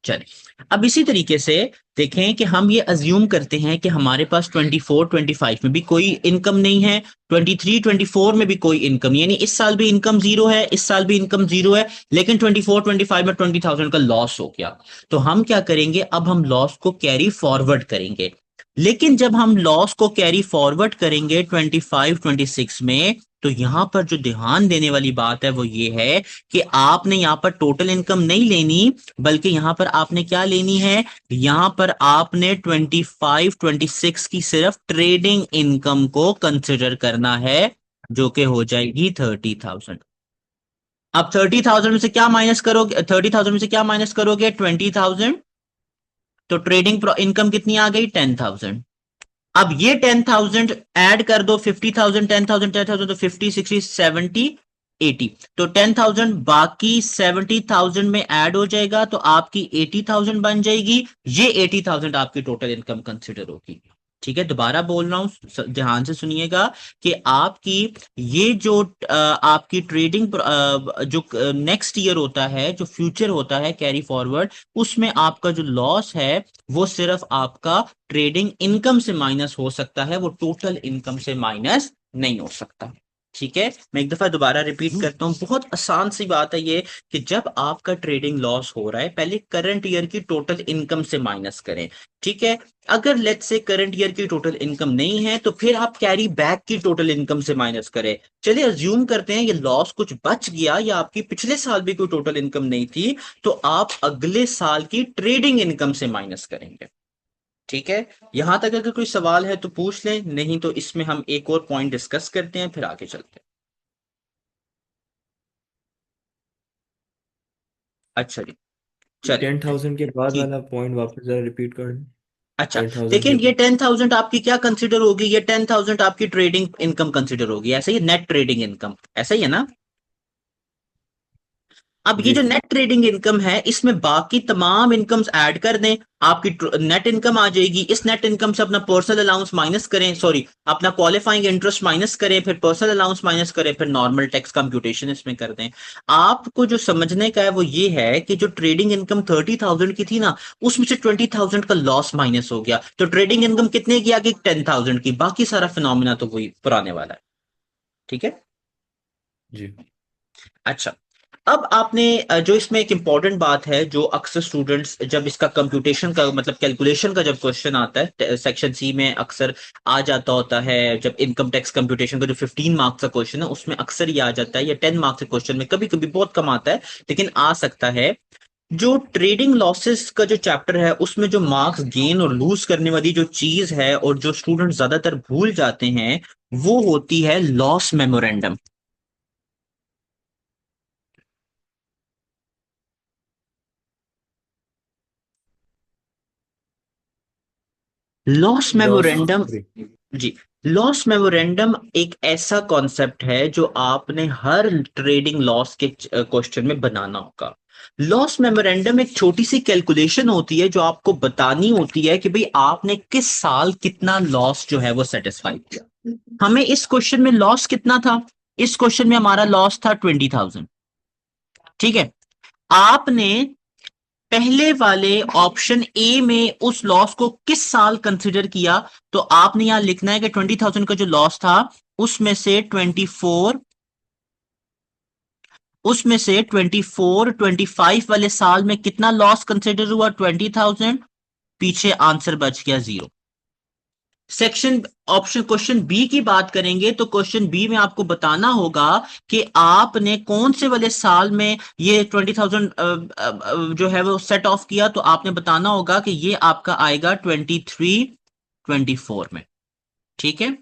चलिए अब इसी तरीके से देखें कि हम ये अज्यूम करते हैं कि हमारे पास 24-25 में भी कोई इनकम नहीं है, 23-24 में भी कोई इनकम, यानी इस साल भी इनकम जीरो है, इस साल भी इनकम जीरो है, लेकिन 24-25 में 20,000 का लॉस हो गया। तो हम क्या करेंगे, अब हम लॉस को कैरी फॉरवर्ड करेंगे। लेकिन जब हम लॉस को कैरी फॉरवर्ड करेंगे 25-26 में, तो यहां पर जो ध्यान देने वाली बात है वो ये है कि आपने यहां पर टोटल इनकम नहीं लेनी, बल्कि यहां पर आपने क्या लेनी है, यहां पर आपने 25-26 की सिर्फ ट्रेडिंग इनकम को कंसिडर करना है, जो कि हो जाएगी 30,000। अब 30,000 में से क्या माइनस करोगे, 30,000 में से क्या माइनस करोगे, 20,000, तो ट्रेडिंग इनकम कितनी आ गई, 10,000। अब ये 10,000 ऐड कर दो, 50,000, 10,000, 10,000, तो 50, 60, 70, 80, तो 10,000 बाकी 70,000 में ऐड हो जाएगा, तो आपकी 80,000 बन जाएगी। ये 80,000 आपकी टोटल इनकम कंसिडर होगी। ठीक है, दोबारा बोल रहा हूं, ध्यान से सुनिएगा कि आपकी ये जो आपकी ट्रेडिंग जो नेक्स्ट ईयर होता है, जो फ्यूचर होता है कैरी फॉरवर्ड, उसमें आपका जो लॉस है वो सिर्फ आपका ट्रेडिंग इनकम से माइनस हो सकता है, वो टोटल इनकम से माइनस नहीं हो सकता। ठीक है, मैं एक दफा दोबारा रिपीट करता हूं, बहुत आसान सी बात है ये, कि जब आपका ट्रेडिंग लॉस हो रहा है, पहले करंट ईयर की टोटल इनकम से माइनस करें। ठीक है, अगर लेट्स से करंट ईयर की टोटल इनकम नहीं है, तो फिर आप कैरी बैक की टोटल इनकम से माइनस करें। चलिए अज्यूम करते हैं ये लॉस कुछ बच गया, या आपकी पिछले साल भी कोई टोटल इनकम नहीं थी, तो आप अगले साल की ट्रेडिंग इनकम से माइनस करेंगे। ठीक है, यहां तक अगर कोई सवाल है तो पूछ लें, नहीं तो इसमें हम एक और पॉइंट डिस्कस करते हैं, फिर आगे चलते हैं। अच्छा जी, ये चलिए 10,000 के बाद ठीक। वाला पॉइंट वापस जरा रिपीट कर दें। अच्छा, 10,000 देखिए के ये बाद। 10,000 आपकी क्या कंसिडर होगी, ये 10,000 आपकी ट्रेडिंग इनकम कंसिडर होगी, ऐसा ही, नेट ट्रेडिंग इनकम, ऐसा ही है ना। अब ये जी। जो नेट ट्रेडिंग इनकम है, इसमें बाकी तमाम इनकम्स ऐड कर दें, आपकी नेट इनकम आ जाएगी। इस नेट इनकम से अपना पर्सनल अलाउंस माइनस करें, सॉरी, अपना क्वालिफाइंग इंटरेस्ट माइनस करें, फिर पर्सनल अलाउंस माइनस करें, फिर नॉर्मल टैक्स कंप्यूटेशन इसमें कर दें। आपको जो समझने का है वो ये है कि जो ट्रेडिंग इनकम 30,000 की थी ना, उसमें से 20,000 का लॉस माइनस हो गया, तो ट्रेडिंग इनकम कितने की आ गई, 10,000 की, बाकी सारा फिनोमिना तो वही पुराने वाला है। ठीक है, जी। अच्छा। अब आपने जो इसमें एक इंपॉर्टेंट बात है, जो अक्सर स्टूडेंट्स जब इसका कंप्यूटेशन का मतलब कैलकुलेशन का जब क्वेश्चन आता है सेक्शन सी में, अक्सर आ जाता होता है, जब इनकम टैक्स कंप्यूटेशन का जो 15 मार्क्स का क्वेश्चन है उसमें अक्सर ये आ जाता है, या 10 मार्क्स के क्वेश्चन में कभी कभी बहुत कम आता है, लेकिन आ सकता है। जो ट्रेडिंग लॉसेस का जो चैप्टर है, उसमें जो मार्क्स गेन और लूज करने वाली जो चीज है, और जो स्टूडेंट ज्यादातर भूल जाते हैं, वो होती है loss memorandum. Loss loss. Memorandum, जी, लॉस मेमोरेंडम एक ऐसा कॉन्सेप्ट है जो आपने हर ट्रेडिंग लॉस के क्वेश्चन में बनाना होगा। लॉस मेमोरेंडम एक छोटी सी कैलकुलेशन होती है जो आपको बतानी होती है कि भाई आपने किस साल कितना लॉस जो है वो सेटिस्फाई किया। हमें इस क्वेश्चन में लॉस कितना था, इस क्वेश्चन में हमारा लॉस था 20,000। ठीक है, आपने पहले वाले ऑप्शन ए में उस लॉस को किस साल कंसिडर किया, तो आपने यहां लिखना है कि 20,000 का जो लॉस था, उसमें से 24, उसमें से 24-25 वाले साल में कितना लॉस कंसिडर हुआ, 20,000, पीछे आंसर बच गया zero. Section option question B की बात करेंगे, तो क्वेश्चन बी में आपको बताना होगा कि आपने कौन से वाले साल में ये 20,000 जो है वो सेट ऑफ किया, तो आपने बताना होगा कि ये आपका आएगा 23-24 में। ठीक है,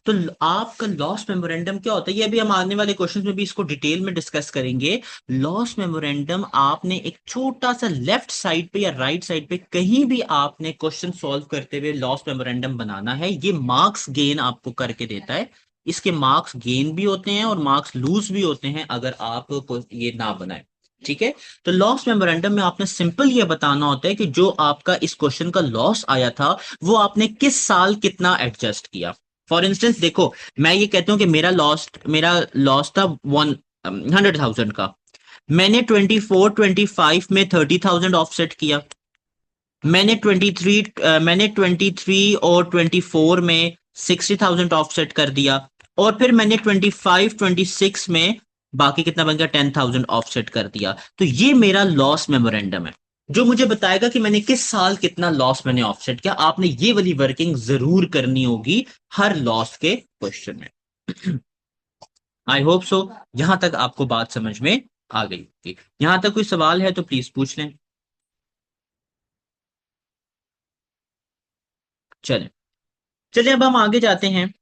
तो आपका लॉस मेमोरेंडम क्या होता है, ये अभी हम आने वाले क्वेश्चंस में भी इसको डिटेल में डिस्कस करेंगे। लॉस मेमोरेंडम आपने एक छोटा सा लेफ्ट साइड पे या राइट साइड पे कहीं भी आपने क्वेश्चन सॉल्व करते हुए लॉस मेमोरेंडम बनाना है, ये मार्क्स गेन आपको करके देता है। इसके मार्क्स गेन भी होते हैं और मार्क्स लूज भी होते हैं अगर आप ये ना बनाए। ठीक है। तो लॉस मेमोरेंडम में आपने सिंपल ये बताना होता है कि जो आपका इस क्वेश्चन का लॉस आया था वो आपने किस साल कितना एडजस्ट किया। फॉर इंस्टेंस देखो, मैं ये कहता हूं कि मेरा लॉस था 100,000 का। मैंने 24-25 में 30,000 ऑफसेट किया। मैंने 23 और 24 में 60,000 ऑफसेट कर दिया। और फिर मैंने 25-26 में बाकी कितना बन गया, 10,000 ऑफसेट कर दिया। तो ये मेरा लॉस मेमोरेंडम है जो मुझे बताएगा कि मैंने किस साल कितना लॉस मैंने ऑफसेट किया। आपने ये वाली वर्किंग जरूर करनी होगी हर लॉस के क्वेश्चन में। आई होप सो, यहां तक आपको बात समझ में आ गई होगी। यहां तक कोई सवाल है तो प्लीज पूछ लें। चलें, चलिए अब हम आगे जाते हैं।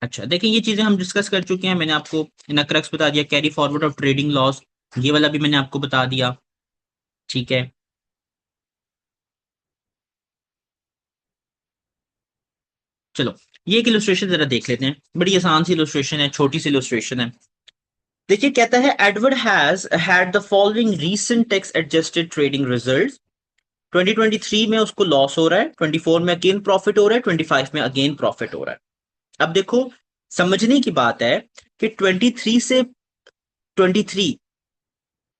अच्छा देखिए, ये चीजें हम डिस्कस कर चुके हैं। मैंने आपको नक्रक्स बता दिया, carry forward of trading loss, ये वाला भी मैंने आपको बता दिया। ठीक है। चलो, ये एक इलस्ट्रेशन जरा देख लेते हैं। बड़ी आसान सी इलस्ट्रेशन है, छोटी सी इलस्ट्रेशन है। देखिए, कहता है Edward has had the following recent tax adjusted trading result. 2023 में उसको लॉस हो रहा है, 24 में अगेन प्रॉफिट हो रहा है, 25 में अगेन प्रॉफिट हो रहा है। अब देखो, समझने की बात है कि 23 से 23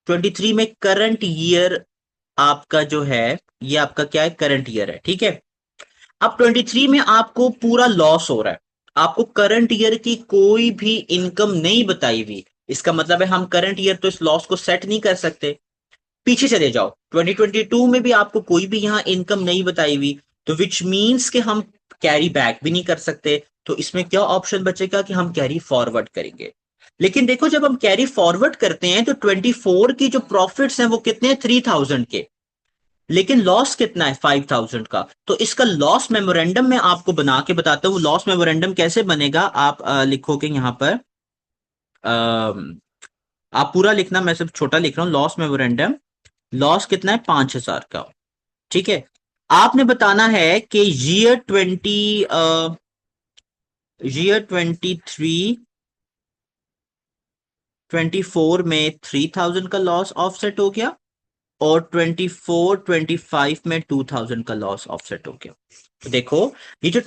23 में करंट ईयर आपका जो है, ये आपका क्या है, करंट ईयर है। ठीक है। अब 23 में आपको पूरा लॉस हो रहा है, आपको करंट ईयर की कोई भी इनकम नहीं बताई हुई। इसका मतलब है हम करंट ईयर तो इस लॉस को सेट नहीं कर सकते। पीछे चले जाओ, 2022 में भी आपको कोई भी यहां इनकम नहीं बताई हुई, तो विच मीन्स कि हम कैरी बैक भी नहीं कर सकते। तो इसमें क्या ऑप्शन बचेगा कि हम कैरी फॉरवर्ड करेंगे। लेकिन देखो, जब हम कैरी फॉरवर्ड करते हैं तो 24 की जो प्रॉफिट्स हैं वो कितने हैं, 3,000 के। लेकिन लॉस कितना है, 5,000 का। तो इसका लॉस मेमोरेंडम मैं आपको बना के बताता हूँ। लॉस मेमोरेंडम कैसे बनेगा, आप लिखोगे यहां पर, आप पूरा लिखना, मैं सिर्फ छोटा लिख रहा हूं। लॉस मेमोरेंडम, लॉस कितना है, 5,000 का। ठीक है। आपने बताना है कि ईयर 23 24 में 3,000 का लॉस ऑफसेट हो गया, और 24 25 में 2,000 का लॉस ऑफसेट हो गया। तो देखो, ये जो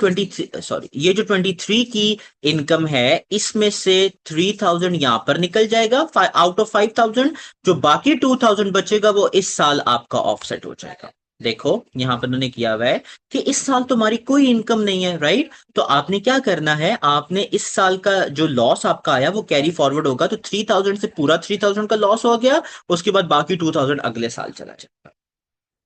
23 की इनकम है, इसमें से 3,000 यहां पर निकल जाएगा आउट ऑफ 5,000। जो बाकी 2,000 बचेगा वो इस साल आपका ऑफसेट हो जाएगा। देखो, यहां पर उन्होंने किया हुआ है कि इस साल तुम्हारी कोई इनकम नहीं है, राइट। तो आपने क्या करना है, आपने इस साल का जो लॉस आपका आया वो कैरी फॉरवर्ड होगा। तो 3,000 से पूरा 3,000 का लॉस हो गया, उसके बाद बाकी 2,000 अगले साल चला जाएगा।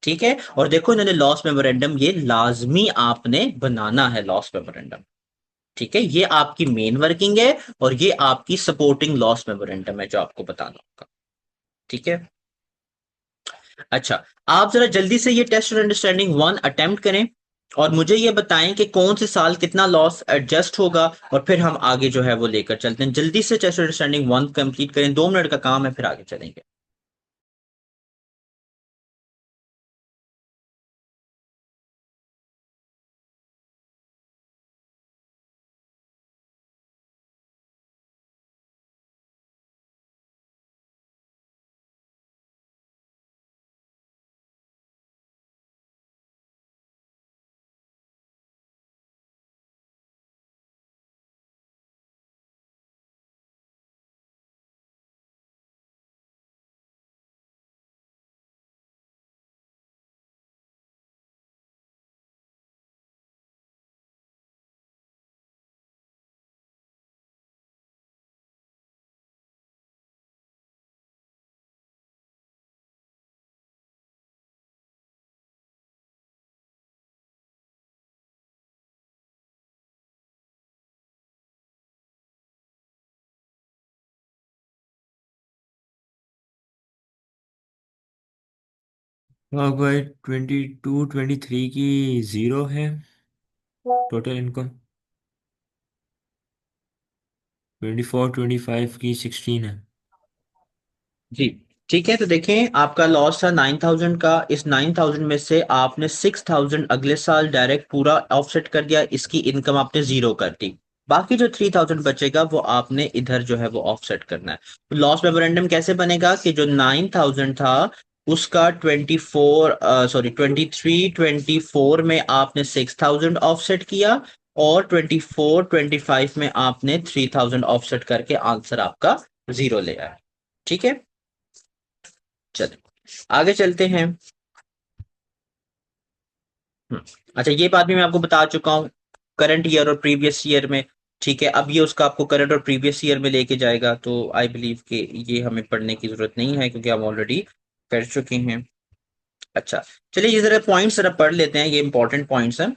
ठीक है। और देखो, इन्होंने लॉस मेमोरेंडम ये लाजमी आपने बनाना है, लॉस मेमोरेंडम। ठीक है, ये आपकी मेन वर्किंग है और ये आपकी सपोर्टिंग लॉस मेमोरेंडम है जो आपको बताना होगा। ठीक है। अच्छा, आप जरा जल्दी से ये टेस्ट और अंडरस्टैंडिंग 1 अटेम्प्ट करें और मुझे ये बताएं कि कौन से साल कितना लॉस एडजस्ट होगा, और फिर हम आगे जो है वो लेकर चलते हैं। जल्दी से टेस्ट और अंडरस्टैंडिंग 1 कंप्लीट करें, 2 मिनट का काम है, फिर आगे चलेंगे। और भाई 22 23 की ज़ीरो है टोटल इनकम। 24 25 की 16 है। जी ठीक है, तो देखें आपका लॉस था 9,000 का। इस 9,000 में से आपने 6,000 अगले साल डायरेक्ट पूरा ऑफसेट कर दिया, इसकी इनकम आपने जीरो कर दी। बाकी जो 3,000 बचेगा वो आपने इधर जो है वो ऑफसेट करना है। लॉस मेमोरेंडम कैसे बनेगा कि जो 9,000 था उसका 23 24 में आपने 6,000 ऑफसेट किया, और 24 25 में आपने 3,000 ऑफसेट करके आंसर आपका जीरो ले आया। ठीक है, चलिए आगे चलते हैं। हम्म, अच्छा ये बात भी मैं आपको बता चुका हूँ करंट ईयर और प्रीवियस ईयर में। ठीक है, अब ये उसका आपको करंट और प्रीवियस ईयर में लेके जाएगा, तो आई बिलीव कि ये हमें पढ़ने की जरूरत नहीं है क्योंकि हम ऑलरेडी कर चुके हैं। अच्छा, चलिए ये जरा पॉइंट्स जरा पढ़ लेते हैं, ये इंपॉर्टेंट पॉइंट्स हैं।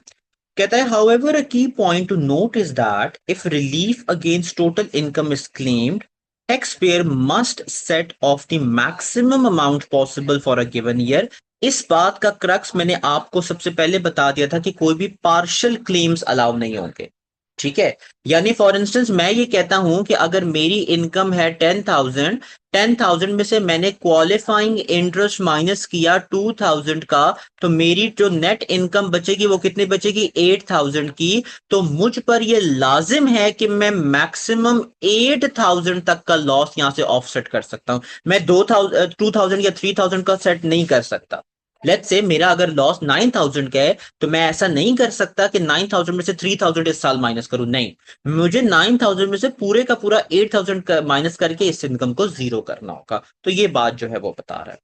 कहता है however a key point to note is that if relief against total income is claimed, taxpayer must set off the maximum amount possible for a given year। इस बात का क्रक्स मैंने आपको सबसे पहले बता दिया था कि कोई भी पार्शियल क्लेम्स अलाउ नहीं होंगे। ठीक है, यानी फॉर इंस्टेंस मैं ये कहता हूं कि अगर मेरी इनकम है 10,000, 10,000 में से मैंने क्वालिफाइंग इंटरेस्ट माइनस किया 2,000 का, तो मेरी जो नेट इनकम बचेगी वो कितनी बचेगी 8,000 की। तो मुझ पर ये लाजिम है कि मैं मैक्सिमम 8,000 तक का लॉस यहां से ऑफसेट कर सकता हूं। मैं 2,000 या 3,000 का सेट नहीं कर सकता। लेट्स से मेरा अगर लॉस 9,000 का है, तो मैं ऐसा नहीं कर सकता कि 9,000 में से 3,000 इस साल माइनस करूं, नहीं। मुझे 9,000 में से पूरे का पूरा 8,000 माइनस करके इस इनकम को जीरो करना होगा। तो ये बात जो है वो बता रहा है।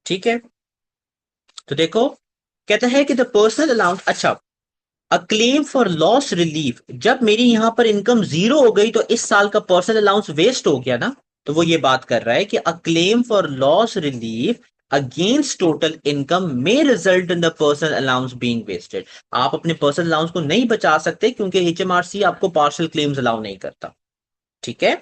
ठीक है, तो देखो कहता है कि द पर्सनल अलाउंस, अच्छा, अ क्लेम फॉर लॉस रिलीफ, जब मेरी यहां पर इनकम जीरो हो गई तो इस साल का पर्सनल अलाउंस वेस्ट हो गया ना। तो वो ये बात कर रहा है कि a claim for loss relief against total income में result in the personal allowance being wasted. आप अपने पर्सनल अलाउंस को नहीं बचा सकते क्योंकि एचएमआरसी आपको पार्शियल क्लेम्स अलाउ नहीं करता। ठीक है,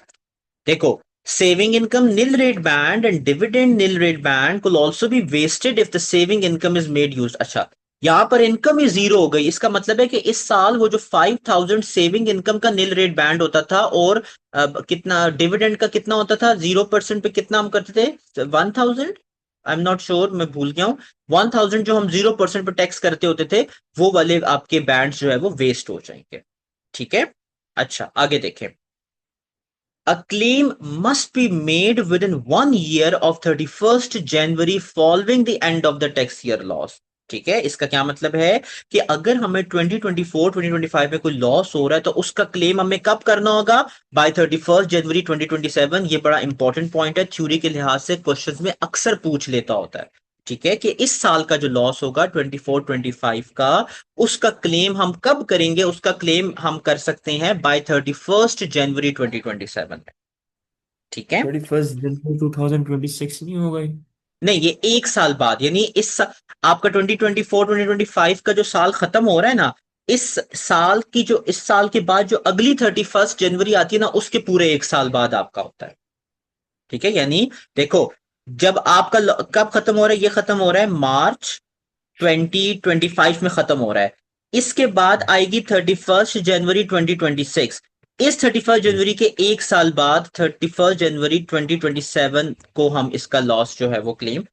देखो, saving income nil rate band and dividend nil rate band could also be wasted if the saving income is made use. अच्छा, यहां पर इनकम ही जीरो हो गई, इसका मतलब है कि इस साल वो जो 5,000 सेविंग इनकम का नील रेट बैंड होता था, और कितना डिविडेंड का कितना होता था 0% पे कितना हम करते थे 1,000, आई एम नॉट श्योर, मैं भूल गया हूँ। 1,000 जो हम 0% पे टैक्स करते होते थे, वो वाले आपके बैंड जो है वो वेस्ट हो जाएंगे। ठीक है, अच्छा आगे देखें। A claim must be made within 1 year of 31st January following the end of the tax year loss। ठीक है, इसका क्या मतलब है कि अगर हमें 2024 2025 में कोई लॉस हो रहा है तो उसका क्लेम हमें कब करना होगा, बाय 31st जनवरी 2027। ये बड़ा इंपॉर्टेंट पॉइंट है, थ्योरी के लिहाज से क्वेश्चंस में अक्सर पूछ लेता होता है। ठीक है, कि इस साल का जो लॉस होगा 24 25 का, उसका क्लेम हम कब करेंगे, उसका क्लेम हम कर सकते हैं बाय 31st जनवरी 2027 में। ठीक है, 31 जनवरी 2026 नहीं होगा ये? नहीं ये एक साल बाद, यानी आपका 2024 2025 का जो साल खत्म हो रहा है ना, इस साल की जो इस साल के बाद जो अगली 31st जनवरी आती है ना, उसके पूरे एक साल बाद आपका होता है। ठीक है, यानी देखो, जब आपका कब खत्म हो रहा है, ये खत्म हो रहा है मार्च 2025 में खत्म हो रहा है। इसके बाद आएगी 31st जनवरी 2026। इस 31st जनवरी के एक साल बाद 31st जनवरी 2027 को हम इसका लॉस जो है वो क्लेम,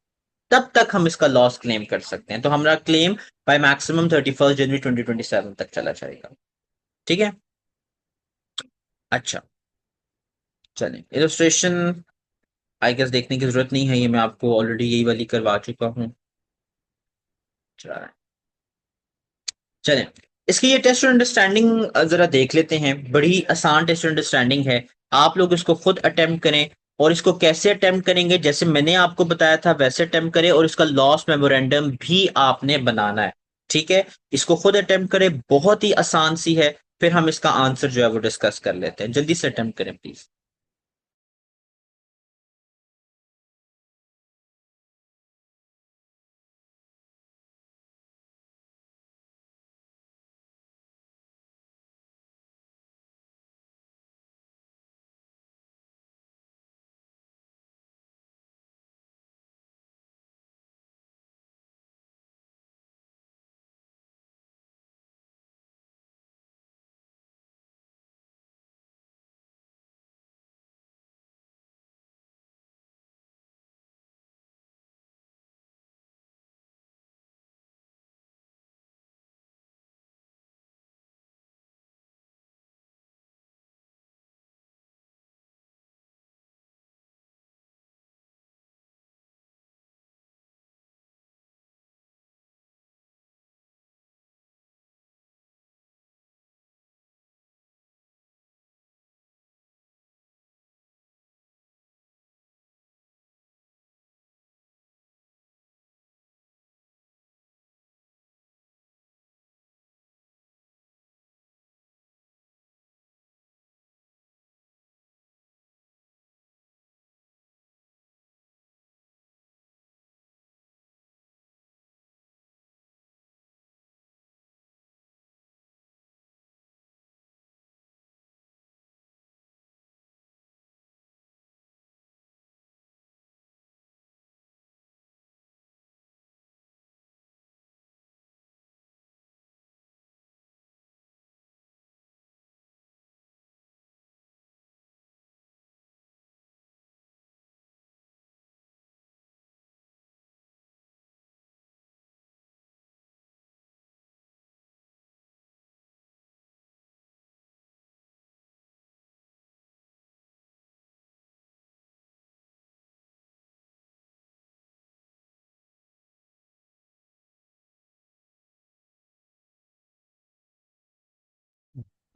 तब तक हम इसका लॉस क्लेम कर सकते हैं। तो हमारा क्लेम बाय मैक्सिमम 31st जनवरी 2027 तक चला जाएगा। ठीक है, अच्छा, चलें इलस्ट्रेशन आई गेस देखने की जरूरत नहीं है, ये मैं आपको ऑलरेडी यही वाली करवा चुका हूँ। चलें, इसकी ये टेस्ट अंडरस्टैंडिंग जरा देख लेते हैं। बड़ी आसान टेस्ट अंडरस्टैंडिंग है, आप लोग इसको खुद अटेम्प्ट करें। और इसको कैसे अटेम्प्ट करेंगे, जैसे मैंने आपको बताया था वैसे अटेम्प्ट करें, और इसका लॉस मेमोरेंडम भी आपने बनाना है। ठीक है, इसको खुद अटेम्प्ट करें, बहुत ही आसान सी है। फिर हम इसका आंसर जो है वो डिस्कस कर लेते हैं। जल्दी से अटेम्प्ट करें प्लीज।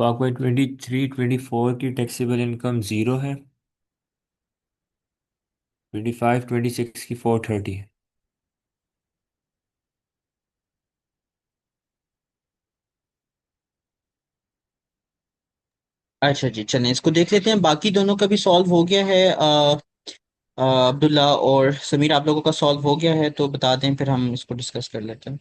तो आपका 23-24 की टैक्सेबल इनकम ज़ीरो है। 25-26 की 430 है। अच्छा जी, चलें इसको देख लेते हैं। बाकी दोनों का भी सॉल्व हो गया है। अब्दुल्ला और समीर, आप लोगों का सॉल्व हो गया है तो बता दें, फिर हम इसको डिस्कस कर लेते हैं।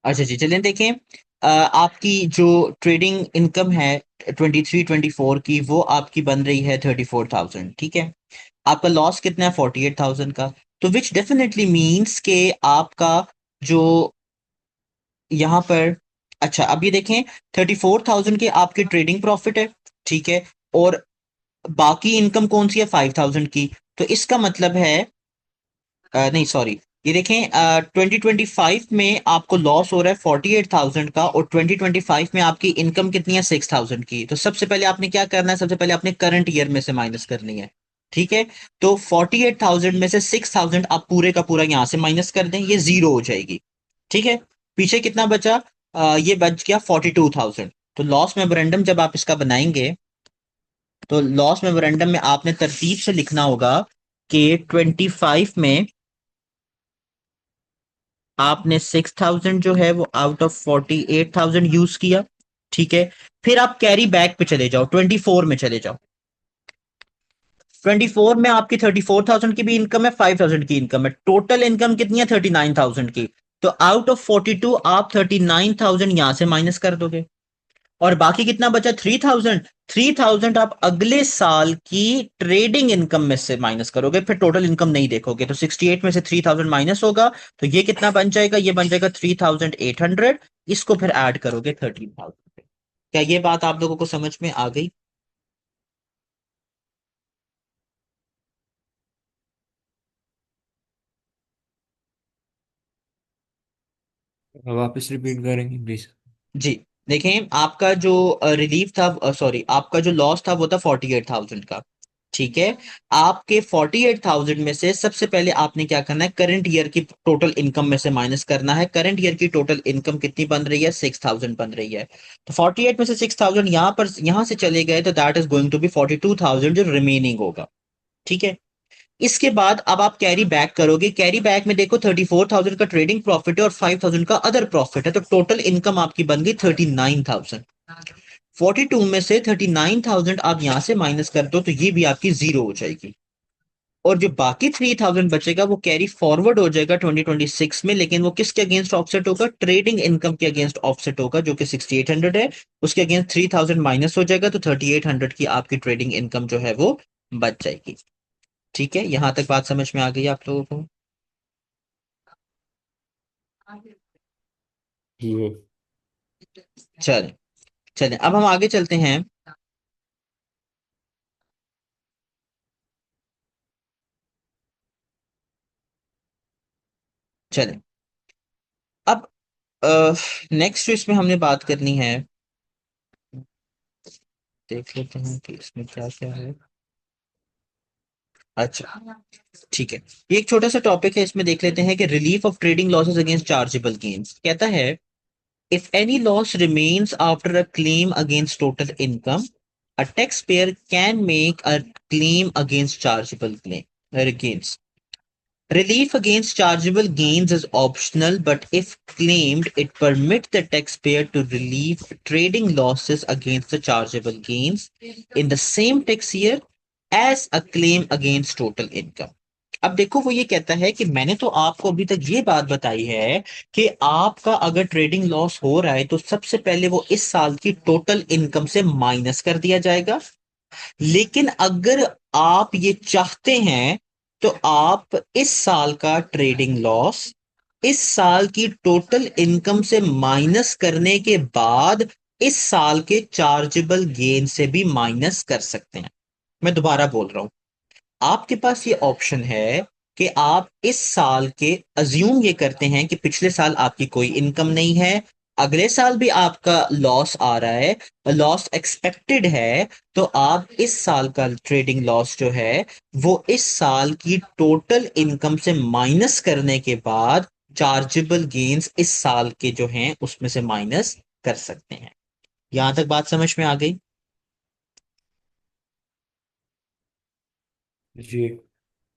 अच्छा जी, चलें देखें। आपकी जो ट्रेडिंग इनकम है 23-24 की, वो आपकी बन रही है 34,000, ठीक है। आपका लॉस कितना है? 48,000 का। तो विच डेफिनेटली मीन्स के आपका जो यहाँ पर, अच्छा अब ये देखें, 34,000 के आपके ट्रेडिंग प्रॉफिट है, ठीक है। और बाकी इनकम कौन सी है? 5,000 की। तो इसका मतलब है, नहीं सॉरी, ये देखें, 2025 में आपको लॉस हो रहा है 48,000 का, और 2025 में आपकी इनकम कितनी है? 6,000 की। तो सबसे पहले आपने क्या करना है? सबसे पहले आपने करंट ईयर में से माइनस करनी है, ठीक है। तो 48,000 में से 6,000 आप पूरे का पूरा यहां से माइनस कर दें, ये जीरो हो जाएगी, ठीक है। पीछे कितना बचा? ये बच गया 42,000। तो लॉस मेमोरेंडम जब आप इसका बनाएंगे, तो लॉस मेमोरेंडम में आपने तरतीब से लिखना होगा कि 25 में आपने 6,000 जो है वो आउट ऑफ 48,000 यूज किया, ठीक है। फिर आप कैरी बैक पे चले जाओ, 24 में चले जाओ। 24 में आपकी 34,000 की भी इनकम है, 5,000 की इनकम है, टोटल इनकम कितनी है? 39,000 की। तो आउट ऑफ 42 आप 39,000 यहां से माइनस कर दोगे, और बाकी कितना बचा? 3,000। 3,000 आप अगले साल की ट्रेडिंग इनकम में से माइनस करोगे, फिर टोटल इनकम नहीं देखोगे। तो 68 में से 3,000 माइनस होगा, तो ये कितना बन जाएगा? ये बन जाएगा 3,800। इसको फिर ऐड करोगे 13,000। क्या ये बात आप लोगों को समझ में आ गई? वापस रिपीट करेंगे प्लीज। जी, देखें, आपका जो रिलीफ था, सॉरी, आपका जो लॉस था वो था 48,000 का, ठीक है। आपके 48,000 में से सबसे पहले आपने क्या करना है? करंट ईयर की टोटल इनकम में से माइनस करना है। करंट ईयर की टोटल इनकम कितनी बन रही है? 6,000 बन रही है। तो 48 में से 6,000 यहाँ पर, यहाँ से चले गए, तो that is going to be 42,000 जो रिमेनिंग होगा, ठीक है। इसके बाद अब आप कैरी बैक करोगे। कैरी बैक में देखो, 34,000 का ट्रेडिंग प्रॉफिट है और 5,000 का अदर प्रॉफिट है, तो टोटल इनकम आपकी बन गई 39,000। 42 में से 39,000 आप यहां से माइनस कर दो, तो ये भी आपकी जीरो हो जाएगी। और जो बाकी 3,000 बचेगा वो कैरी फॉरवर्ड हो जाएगा 2026 में, लेकिन वो किसके अगेंस्ट ऑफसेट होगा? ट्रेडिंग इनकम के अगेंस्ट ऑफसेट होगा, जो कि 6,800 है। उसके अगेंस्ट 3,000 माइनस हो जाएगा, तो 3,800 की आपकी ट्रेडिंग इनकम जो है वो बच जाएगी, ठीक है। यहां तक बात समझ में आ गई आप लोगों को? हम्म। चलें, चलें अब हम आगे चलते हैं। चलें अब नेक्स्ट जो इसमें हमने बात करनी है, देख लेते हैं कि इसमें क्या क्या है। अच्छा, ठीक है। ये एक छोटा सा टॉपिक है, इसमें देख लेते हैं कि relief of trading losses against chargeable gains कहता है, if any loss remains after a claim against total income, a taxpayer can make a claim against chargeable gains. Relief against chargeable gains is optional, but if claimed, it permits the taxpayer to relieve trading losses against the chargeable gains in the same tax year as a claim against total income. अब देखो, वो ये कहता है कि मैंने तो आपको अभी तक ये बात बताई है कि आपका अगर ट्रेडिंग लॉस हो रहा है तो सबसे पहले वो इस साल की टोटल इनकम से माइनस कर दिया जाएगा। लेकिन अगर आप ये चाहते हैं तो आप इस साल का ट्रेडिंग लॉस इस साल की टोटल इनकम से माइनस करने के बाद इस साल के चार्जेबल गेन से भी माइनस कर सकते हैं। मैं दोबारा बोल रहा हूं, आपके पास ये ऑप्शन है कि आप इस साल के, अज्यूम ये करते हैं कि पिछले साल आपकी कोई इनकम नहीं है, अगले साल भी आपका लॉस आ रहा है, लॉस एक्सपेक्टेड है, तो आप इस साल का ट्रेडिंग लॉस जो है वो इस साल की टोटल इनकम से माइनस करने के बाद चार्जेबल गेन्स इस साल के जो हैं उसमें से माइनस कर सकते हैं। यहां तक बात समझ में आ गई? जी।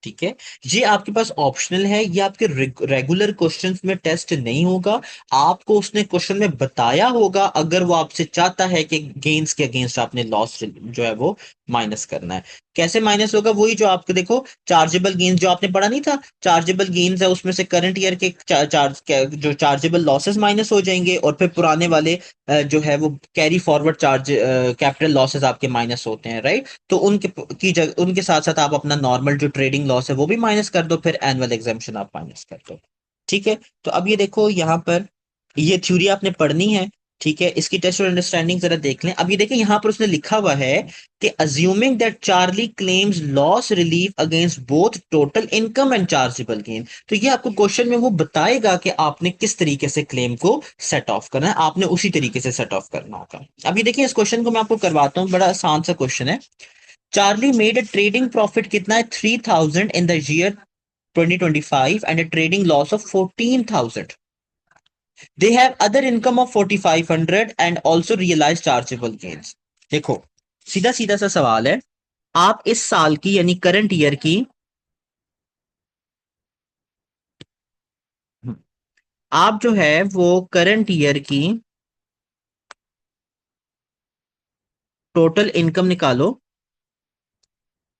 ठीक है, ये आपके पास ऑप्शनल है, ये आपके रेगुलर क्वेश्चंस में टेस्ट नहीं होगा। आपको उसने क्वेश्चन में बताया होगा अगर वो आपसे चाहता है कि गेन्स के अगेंस्ट आपने लॉस जो है वो माइनस करना है। कैसे माइनस होगा? वही जो आपके देखो, चार्जेबल गेन्स जो आपने पढ़ा नहीं था, चार्जेबल गेन्स है उसमें से करंट ईयर के जो चार्जेबल लॉसेस माइनस हो जाएंगे, और फिर पुराने वाले जो है वो carry forward charge capital losses आपके माइनस होते हैं, राइट? तो उनके साथ साथ आप अपना नॉर्मल जो ट्रेडिंग लॉस है वो भी माइनस कर दो, फिर एनुअल एग्जाम्पशन आप माइनस कर दो। ठीक है, तो अब ये देखो यहाँ पर ये थ्योरी आपने पढ़नी है। ठीक है, इसकी टेस्ट और अंडरस्टैंडिंग जरा देख लें। अब ये देखें यहाँ पर उसने लिखा हुआ है कि assuming that Charlie claims loss relief against both total income and chargeable gain. तो ये आपको क्वेश्चन में वो बताएगा कि आपने किस तरीके से क्लेम को सेट ऑफ करना है, आपने उसी तरीके से सेट ऑफ करना होगा। अब ये देखिए, इस क्वेश्चन को मैं आपको करवाता हूँ, बड़ा आसान सा क्वेश्चन है। Charlie made a trading profit कितना है, 3000 in the year 2025 and a trading loss of 14,000। They have other income of 4500 and also realise chargeable gains. देखो, सीधा सीधा सा सवाल है, आप इस साल की यानी करंट ईयर की, आप जो है वो करंट ईयर की टोटल इनकम निकालो।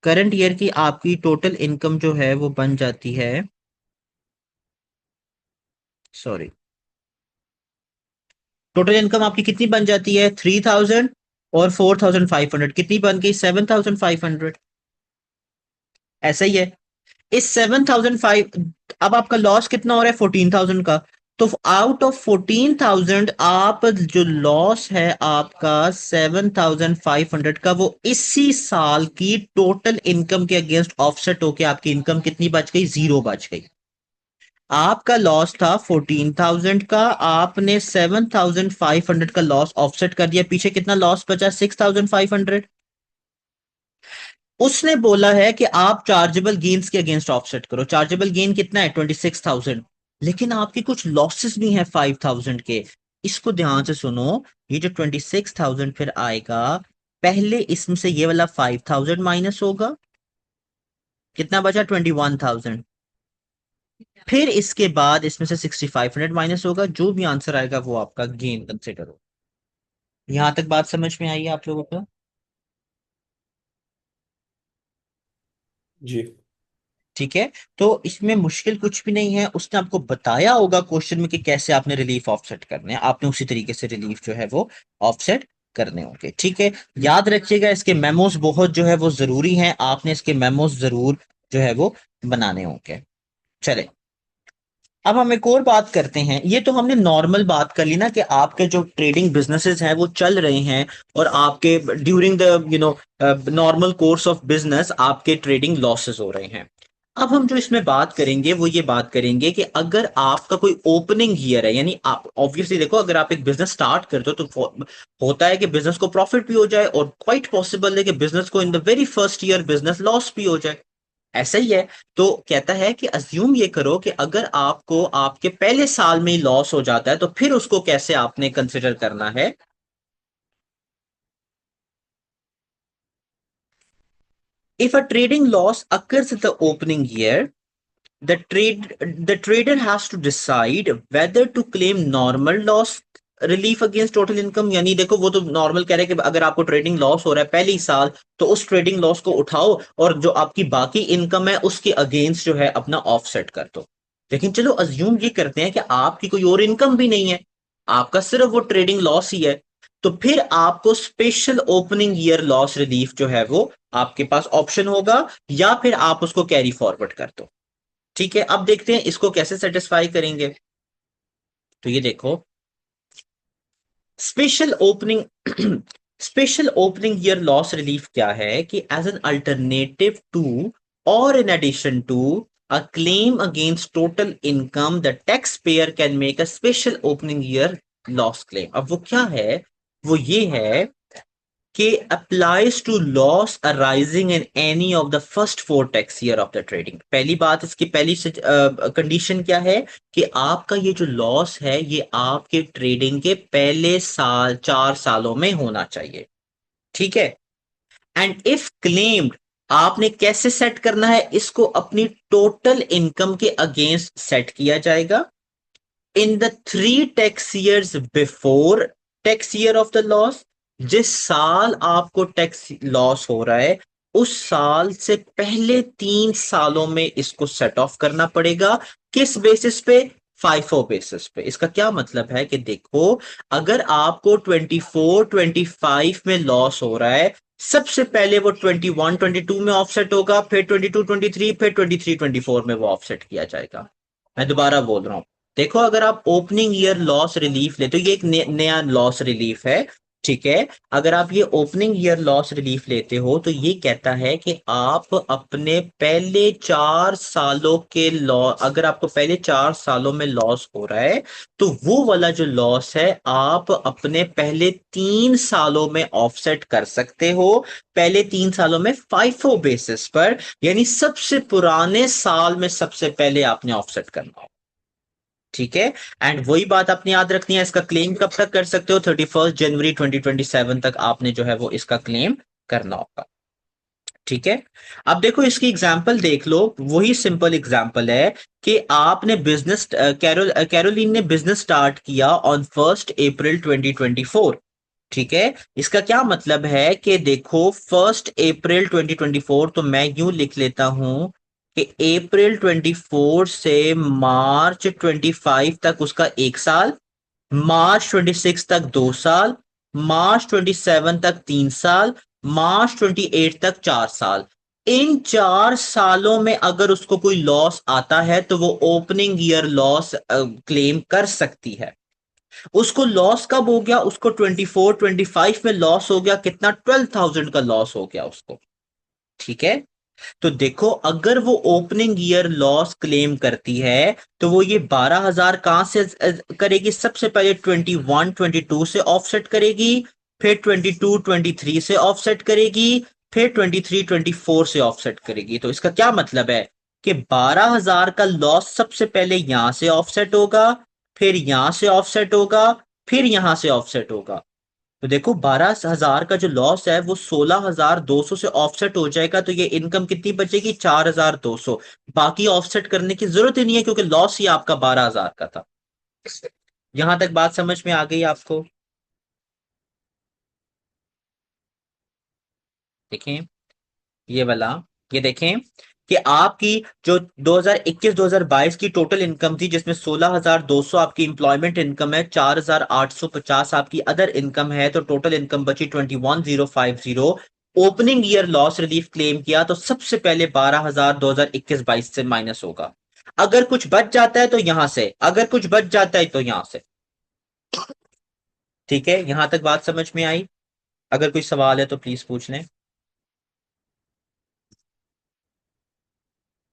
करंट ईयर की आपकी टोटल इनकम जो है वो बन जाती है, सॉरी, टोटल इनकम आपकी कितनी बन जाती है, 3000 और 4500, कितनी बन गई, 7500। ऐसा ही है, इस 7005, अब आपका लॉस कितना हो रहा है, 14,000 का। तो आउट ऑफ 14,000 आप जो लॉस है आपका 7,500 का, वो इसी साल की टोटल इनकम के अगेंस्ट ऑफसेट होके आपकी इनकम कितनी बच गई, जीरो बच गई। आपका लॉस था 14,000 का, आपने 7,500 का लॉस ऑफसेट कर दिया, पीछे कितना लॉस बचा, 6,500। उसने बोला है कि आप चार्जेबल गेन्स के अगेंस्ट ऑफसेट करो। चार्जेबल गेन कितना है, 26,000, लेकिन आपके कुछ लॉसेस भी हैं 5,000 के। इसको ध्यान से सुनो, ये जो 26,000 फिर आएगा, पहले इसमें से ये वाला 5,000 माइनस होगा, कितना बचा, 21,000। फिर इसके बाद इसमें से 6,500 माइनस होगा, जो भी आंसर आएगा वो आपका गेन कंसिडर हो। यहां तक बात समझ में आई है आप लोगों को? जी। ठीक है, तो इसमें मुश्किल कुछ भी नहीं है, उसने आपको बताया होगा क्वेश्चन में कि कैसे आपने रिलीफ ऑफसेट करने हैं, आपने उसी तरीके से रिलीफ जो है वो ऑफसेट करने होंगे। ठीक है, याद रखिएगा इसके मेमोस बहुत जो है वो जरूरी हैं, आपने इसके मेमोस जरूर जो है वो बनाने होंगे। चले, अब हम एक और बात करते हैं। ये तो हमने नॉर्मल बात कर ली ना कि आपके जो ट्रेडिंग बिजनेसेस हैं वो चल रहे हैं, और आपके during the normal course of business आपके ट्रेडिंग लॉसेस हो रहे हैं। अब हम जो इसमें बात करेंगे वो ये बात करेंगे कि अगर आपका कोई ओपनिंग ईयर है, यानी आप ऑब्वियसली देखो, अगर आप एक बिजनेस स्टार्ट करते हो तो होता है कि बिजनेस को प्रॉफिट भी हो जाए, और क्वाइट पॉसिबल है कि बिजनेस को in the very first year business loss भी हो जाए। ऐसा ही है। तो कहता है कि अज्यूम ये करो कि अगर आपको आपके पहले साल में ही लॉस हो जाता है तो फिर उसको कैसे आपने कंसिडर करना है। If a trading loss occurs at the opening year, the trader has to decide whether to claim normal loss relief against total income. यानी देखो, वो तो नॉर्मल कह रहे हैं कि अगर आपको ट्रेडिंग लॉस हो रहा है पहले ही साल, तो उस ट्रेडिंग लॉस को उठाओ और जो आपकी बाकी इनकम है उसके अगेंस्ट जो है अपना ऑफसेट कर दो। लेकिन चलो अज्यूम ये करते हैं कि आपकी कोई और इनकम भी नहीं है, आपका सिर्फ वो ट्रेडिंग लॉस ही है, तो फिर आपको special opening year loss relief जो है वो आपके पास ऑप्शन होगा, या फिर आप उसको कैरी फॉरवर्ड कर दो। ठीक है, अब देखते हैं इसको कैसे सेटिस्फाई करेंगे। तो ये देखो, special opening special opening year loss relief क्या है कि एज एन अल्टरनेटिव टू और in addition to a claim against total income the taxpayer can make a special opening year loss claim। अब वो क्या है, वो ये है कि applies to loss arising in any of the first four tax year of the trading। पहली बात, इसकी पहली कंडीशन क्या है कि आपका ये जो लॉस है ये आपके ट्रेडिंग के पहले साल 4 सालों में होना चाहिए, ठीक है। एंड इफ क्लेम्ड, आपने कैसे सेट करना है इसको, अपनी टोटल इनकम के अगेंस्ट सेट किया जाएगा in the 3 tax years before tax year of the loss. जिस साल आपको टैक्स लॉस हो रहा है उस साल से पहले 3 सालों में इसको सेट ऑफ करना पड़ेगा। किस बेसिस पे? फाइफो बेसिस पे। इसका क्या मतलब है कि देखो, अगर आपको 24-25 में लॉस हो रहा है, सबसे पहले वो 21-22 में ऑफसेट होगा, फिर 22-23, फिर 23-24 में वो ऑफसेट किया जाएगा। मैं दोबारा बोल रहा हूं, देखो अगर आप ओपनिंग ईयर लॉस रिलीफ लेते हो, ये एक नया लॉस रिलीफ है, ठीक है। अगर आप ये ओपनिंग ईयर लॉस रिलीफ लेते हो तो ये कहता है कि आप अपने पहले 4 सालों के लॉस, अगर आपको पहले 4 सालों में लॉस हो रहा है तो वो वाला जो लॉस है आप अपने पहले 3 सालों में ऑफसेट कर सकते हो, पहले 3 सालों में फाइफो बेसिस पर, यानी सबसे पुराने साल में सबसे पहले आपने ऑफसेट करना हो, ठीक है। एंड वही बात आपने याद रखनी है, इसका क्लेम कब तक कर सकते हो? 31 जनवरी 2027 तक आपने जो है वो इसका क्लेम करना होगा, ठीक है। अब देखो इसकी एग्जांपल देख लो, वही सिंपल एग्जांपल है कि आपने बिजनेस, कैरोलिन ने बिजनेस स्टार्ट किया ऑन 1 अप्रैल 2024, ठीक है। इसका क्या मतलब है कि देखो 1 अप्रैल 2024, तो मैं यूं लिख लेता हूं कि अप्रैल 24 से मार्च 25 तक उसका 1 साल, मार्च 26 तक 2 साल, मार्च 27 तक 3 साल, मार्च 28 तक 4 साल। इन 4 सालों में अगर उसको कोई लॉस आता है तो वो ओपनिंग ईयर लॉस क्लेम कर सकती है। उसको लॉस कब हो गया? उसको 24-25 में लॉस हो गया, कितना? 12,000 का लॉस हो गया उसको, ठीक है। तो देखो अगर वो ओपनिंग ईयर लॉस क्लेम करती है तो वो ये 12,000 कहां से करेगी? सबसे पहले 21-22 से ऑफसेट करेगी, फिर 22-23 से ऑफसेट करेगी, फिर 23-24 से ऑफसेट करेगी। तो इसका क्या मतलब है कि 12,000 का लॉस सबसे पहले यहां से ऑफसेट होगा, फिर यहां से ऑफसेट होगा, फिर यहां से ऑफसेट होगा। तो देखो 12,000 का जो लॉस है वो 16,200 से ऑफसेट हो जाएगा, तो ये इनकम कितनी बचेगी? 4,200। बाकी ऑफसेट करने की जरूरत ही नहीं है क्योंकि लॉस ही आपका 12,000 का था। यहां तक बात समझ में आ गई आपको? देखें ये वाला, ये देखें कि आपकी जो 2021-2022 की टोटल इनकम थी जिसमें 16,200 आपकी इंप्लॉयमेंट इनकम है, 4,850 आपकी अदर इनकम है, तो टोटल इनकम बची 21,050। Opening year loss relief claim किया तो सबसे पहले 12,000 2021-22 से माइनस होगा। अगर कुछ बच जाता है तो यहां से, अगर कुछ बच जाता है तो यहां से, ठीक है। यहां तक बात समझ में आई? अगर कोई सवाल है तो प्लीज पूछ लें।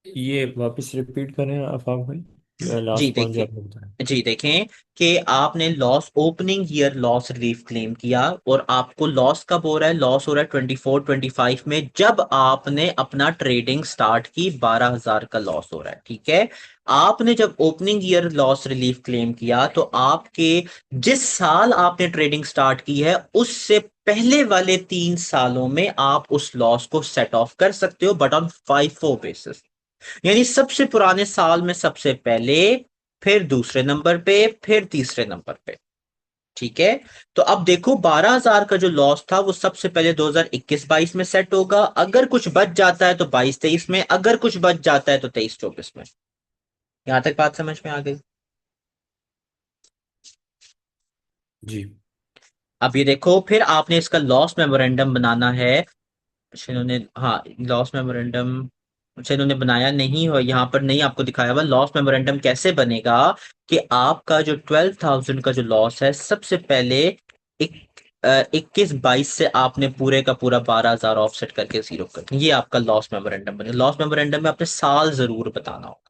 ये वापस रिपीट करें आफाक भाई, जी लास्ट पॉइंट जो देखिए, आपने बताया। जी देखें कि आपने loss, opening year loss relief claim किया और आपको लॉस कब हो रहा है? लॉस हो रहा है 24-25 में, जब आपने अपना ट्रेडिंग स्टार्ट की 12,000 का लॉस हो रहा है, ठीक है। आपने जब opening year loss relief claim किया तो आपके, जिस साल आपने ट्रेडिंग स्टार्ट की है उससे पहले वाले 3 सालों में आप उस लॉस को सेट ऑफ कर सकते हो, बट ऑन फाइफो बेसिस। यानी सबसे पुराने साल में सबसे पहले, फिर दूसरे नंबर पे, फिर तीसरे नंबर पे, ठीक है। तो अब देखो 12,000 का जो लॉस था वो सबसे पहले 2021-22 में सेट होगा, अगर कुछ बच जाता है तो 22-23 में, अगर कुछ बच जाता है तो 23-24 में। यहां तक बात समझ में आ गई? जी। अब ये देखो फिर आपने इसका लॉस मेमोरेंडम बनाना है। अच्छा इन्होंने, हाँ लॉस मेमोरेंडम, अच्छा इन्होंने बनाया नहीं हो, यहाँ पर नहीं आपको दिखाया हुआ। लॉस मेमोरेंडम कैसे बनेगा कि आपका जो 12,000 का जो लॉस है सबसे पहले एक 21-22 से आपने पूरे का पूरा 12,000 ऑफसेट करके जीरो कर दिया। ये आपका लॉस मेमोरेंडम बनेगा। लॉस मेमोरेंडम में आपने साल जरूर बताना होगा।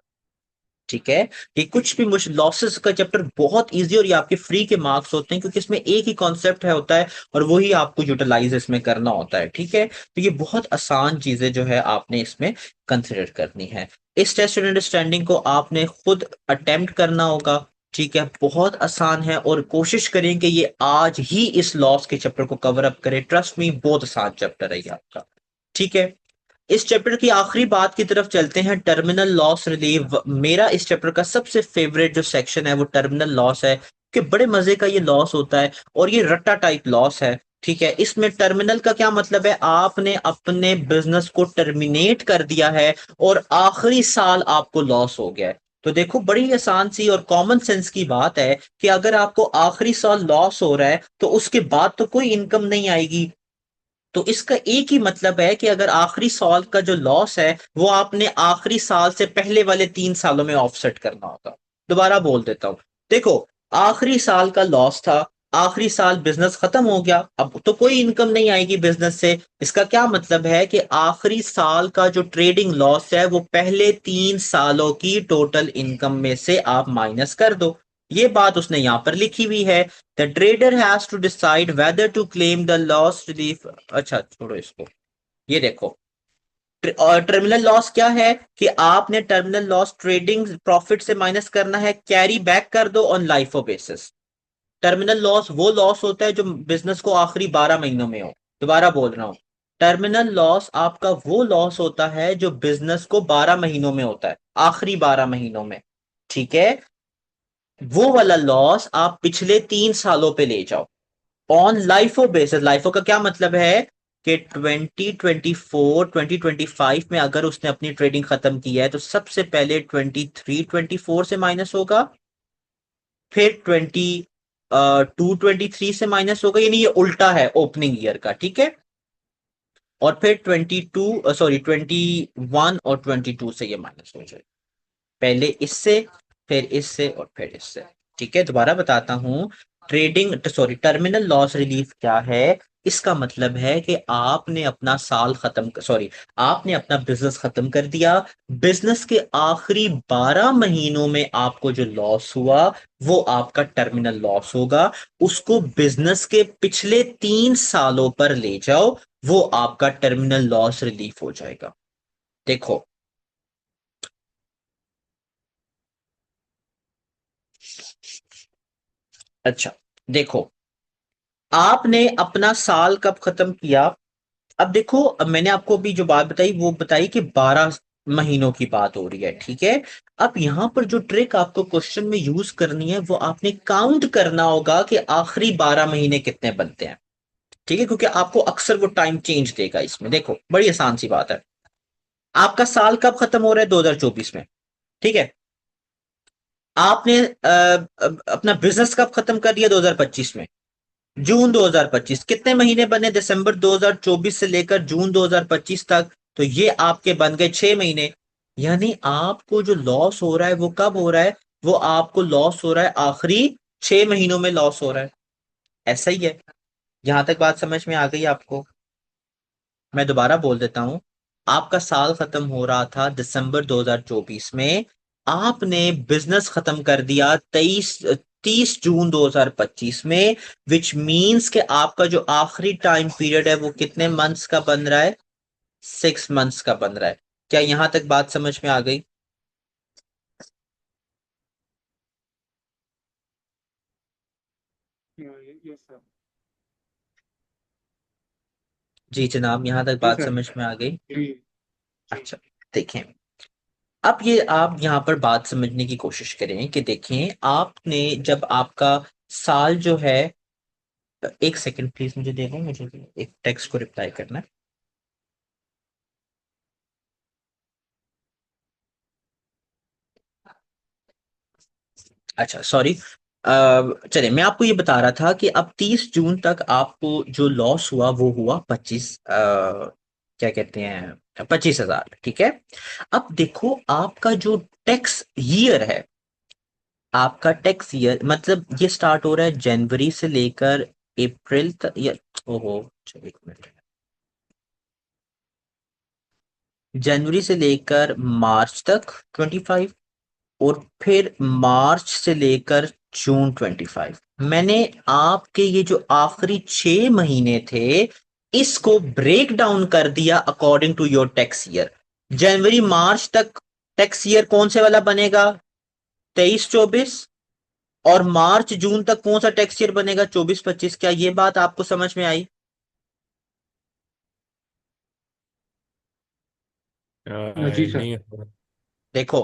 ठीक है। ये कुछ भी मुश्किल लॉसेस का चैप्टर बहुत इजी, और ये आपके फ्री के मार्क्स होते हैं, क्योंकि इसमें एक ही कॉन्सेप्ट है होता है, और वही आपको यूटिलाइज इसमें करना होता है। ठीक है, तो ये बहुत आसान चीजें जो है आपने इसमें कंसिडर करनी है। इस टेस्ट एंड अंडरस्टैंडिंग को आपने खुद अटेम्प्ट करना होगा। ठीक है, बहुत आसान है, और कोशिश करें कि ये आज ही इस लॉस के चैप्टर को कवर अप करें। ट्रस्ट मी, बहुत आसान चैप्टर है ये आपका। ठीक है, इस चैप्टर की आखिरी बात की तरफ चलते हैं, टर्मिनल लॉस रिलीव। मेरा इस चैप्टर का सबसे फेवरेट जो सेक्शन है वो टर्मिनल लॉस है, कि बड़े मजे का ये लॉस होता है, और ये रट्टा टाइप लॉस है। ठीक है, इसमें टर्मिनल का क्या मतलब है, आपने अपने बिजनेस को टर्मिनेट कर दिया है और आखिरी साल आपको लॉस हो गया है। तो देखो, बड़ी आसान सी और कॉमन सेंस की बात है कि अगर आपको आखिरी साल लॉस हो रहा है तो उसके बाद तो कोई इनकम नहीं आएगी। तो इसका एक ही मतलब है कि अगर आखिरी साल का जो लॉस है वो आपने आखिरी साल से पहले वाले 3 सालों में ऑफसेट करना होगा। दोबारा बोल देता हूं, देखो, आखिरी साल का लॉस था, आखिरी साल बिजनेस खत्म हो गया, अब तो कोई इनकम नहीं आएगी बिजनेस से। इसका क्या मतलब है कि आखिरी साल का जो ट्रेडिंग लॉस है वो पहले 3 सालों की टोटल इनकम में से आप माइनस कर दो। ये बात उसने यहां पर लिखी हुई है। The trader has to decide whether to claim the loss relief. अच्छा, छोड़ो इसको। ये देखो, और टर्मिनल लॉस क्या है कि आपने टर्मिनल लॉस ट्रेडिंग प्रॉफिट से माइनस करना है, कैरी बैक कर दो on life of basis. Terminal loss वो लॉस होता है जो बिजनेस को आखिरी 12 महीनों में हो। दोबारा बोल रहा हूं, टर्मिनल लॉस आपका वो लॉस होता है जो बिजनेस को 12 महीनों में होता है, आखिरी 12 महीनों में। ठीक है, वो वाला लॉस आप पिछले 3 सालों पे ले जाओ ऑन लाइफो बेसिस। लाइफो का क्या मतलब है कि 2024 2025 में अगर उसने अपनी ट्रेडिंग खत्म की है तो सबसे पहले 23 24 से माइनस होगा, फिर 22 23 से माइनस होगा, यानी ये उल्टा है ओपनिंग ईयर का। ठीक है, और फिर 21 और 22 से ये माइनस हो जाए, पहले इससे, फिर इससे, और फिर इससे। ठीक है, दोबारा बताता हूं, trading sorry terminal loss relief क्या है। इसका मतलब है कि आपने अपना साल खत्म सॉरी आपने अपना बिजनेस खत्म कर दिया। बिजनेस के आखिरी 12 महीनों में आपको जो लॉस हुआ वो आपका टर्मिनल लॉस होगा। उसको बिजनेस के पिछले 3 सालों पर ले जाओ, वो आपका टर्मिनल लॉस रिलीफ हो जाएगा। देखो, अच्छा, देखो, आपने अपना साल कब खत्म किया। अब देखो, अब मैंने आपको अभी जो बात बताई वो बताई कि 12 महीनों की बात हो रही है। ठीक है, अब यहां पर जो ट्रिक आपको क्वेश्चन में यूज करनी है वो आपने काउंट करना होगा कि आखिरी 12 महीने कितने बनते हैं। ठीक है, क्योंकि आपको अक्सर वो टाइम चेंज देगा इसमें। देखो, बड़ी आसान सी बात है, आपका साल कब खत्म हो रहा है, 2024 में। ठीक है, आपने अपना बिजनेस कब खत्म कर दिया, 2025 में। जून 2025, कितने महीने बने, दिसंबर 2024 से लेकर जून 2025 तक। तो ये आपके बन गए 6 महीने। यानी आपको जो लॉस हो रहा है वो कब हो रहा है, वो आपको लॉस हो रहा है आखिरी 6 महीनों में लॉस हो रहा है। ऐसा ही है। यहां तक बात समझ में आ गई आपको। मैं दोबारा बोल देता हूं, आपका साल खत्म हो रहा था दिसंबर 2024 में, आपने बिजनेस खत्म कर दिया 30 जून 2025 में। विच मींस कि आपका जो आखिरी टाइम पीरियड है वो कितने मंथ्स का बन रहा है, 6 मंथ्स का बन रहा है। क्या यहां तक बात समझ में आ गई। Yes sir. जी जनाब, यहां तक जी बात सर। समझ में आ गई। जी। जी। अच्छा, देखें, अब ये आप यहाँ पर बात समझने की कोशिश करें कि देखें, आपने जब आपका साल जो है, एक सेकंड प्लीज मुझे दे दो, मुझे एक टेक्स्ट को रिप्लाई करना है। अच्छा, सॉरी। चलिए, मैं आपको ये बता रहा था कि अब 30 जून तक आपको जो लॉस हुआ वो हुआ 25, क्या कहते हैं, 25,000। ठीक है, अब देखो, आपका जो टैक्स ईयर है, आपका टैक्स ईयर मतलब ये स्टार्ट हो रहा है जनवरी से लेकर अप्रैल तक या, ओहो, चलो एक मिनट, जनवरी से लेकर मार्च तक 25, और फिर मार्च से लेकर जून 25। मैंने आपके ये जो आखिरी 6 महीने थे इसको ब्रेक डाउन कर दिया according to your tax year. जनवरी मार्च तक टैक्स ईयर कौन से वाला बनेगा, 23-24, और मार्च जून तक कौन सा टैक्स ईयर बनेगा, 24-25। क्या ये बात आपको समझ में आई? जी सर। नहीं। देखो,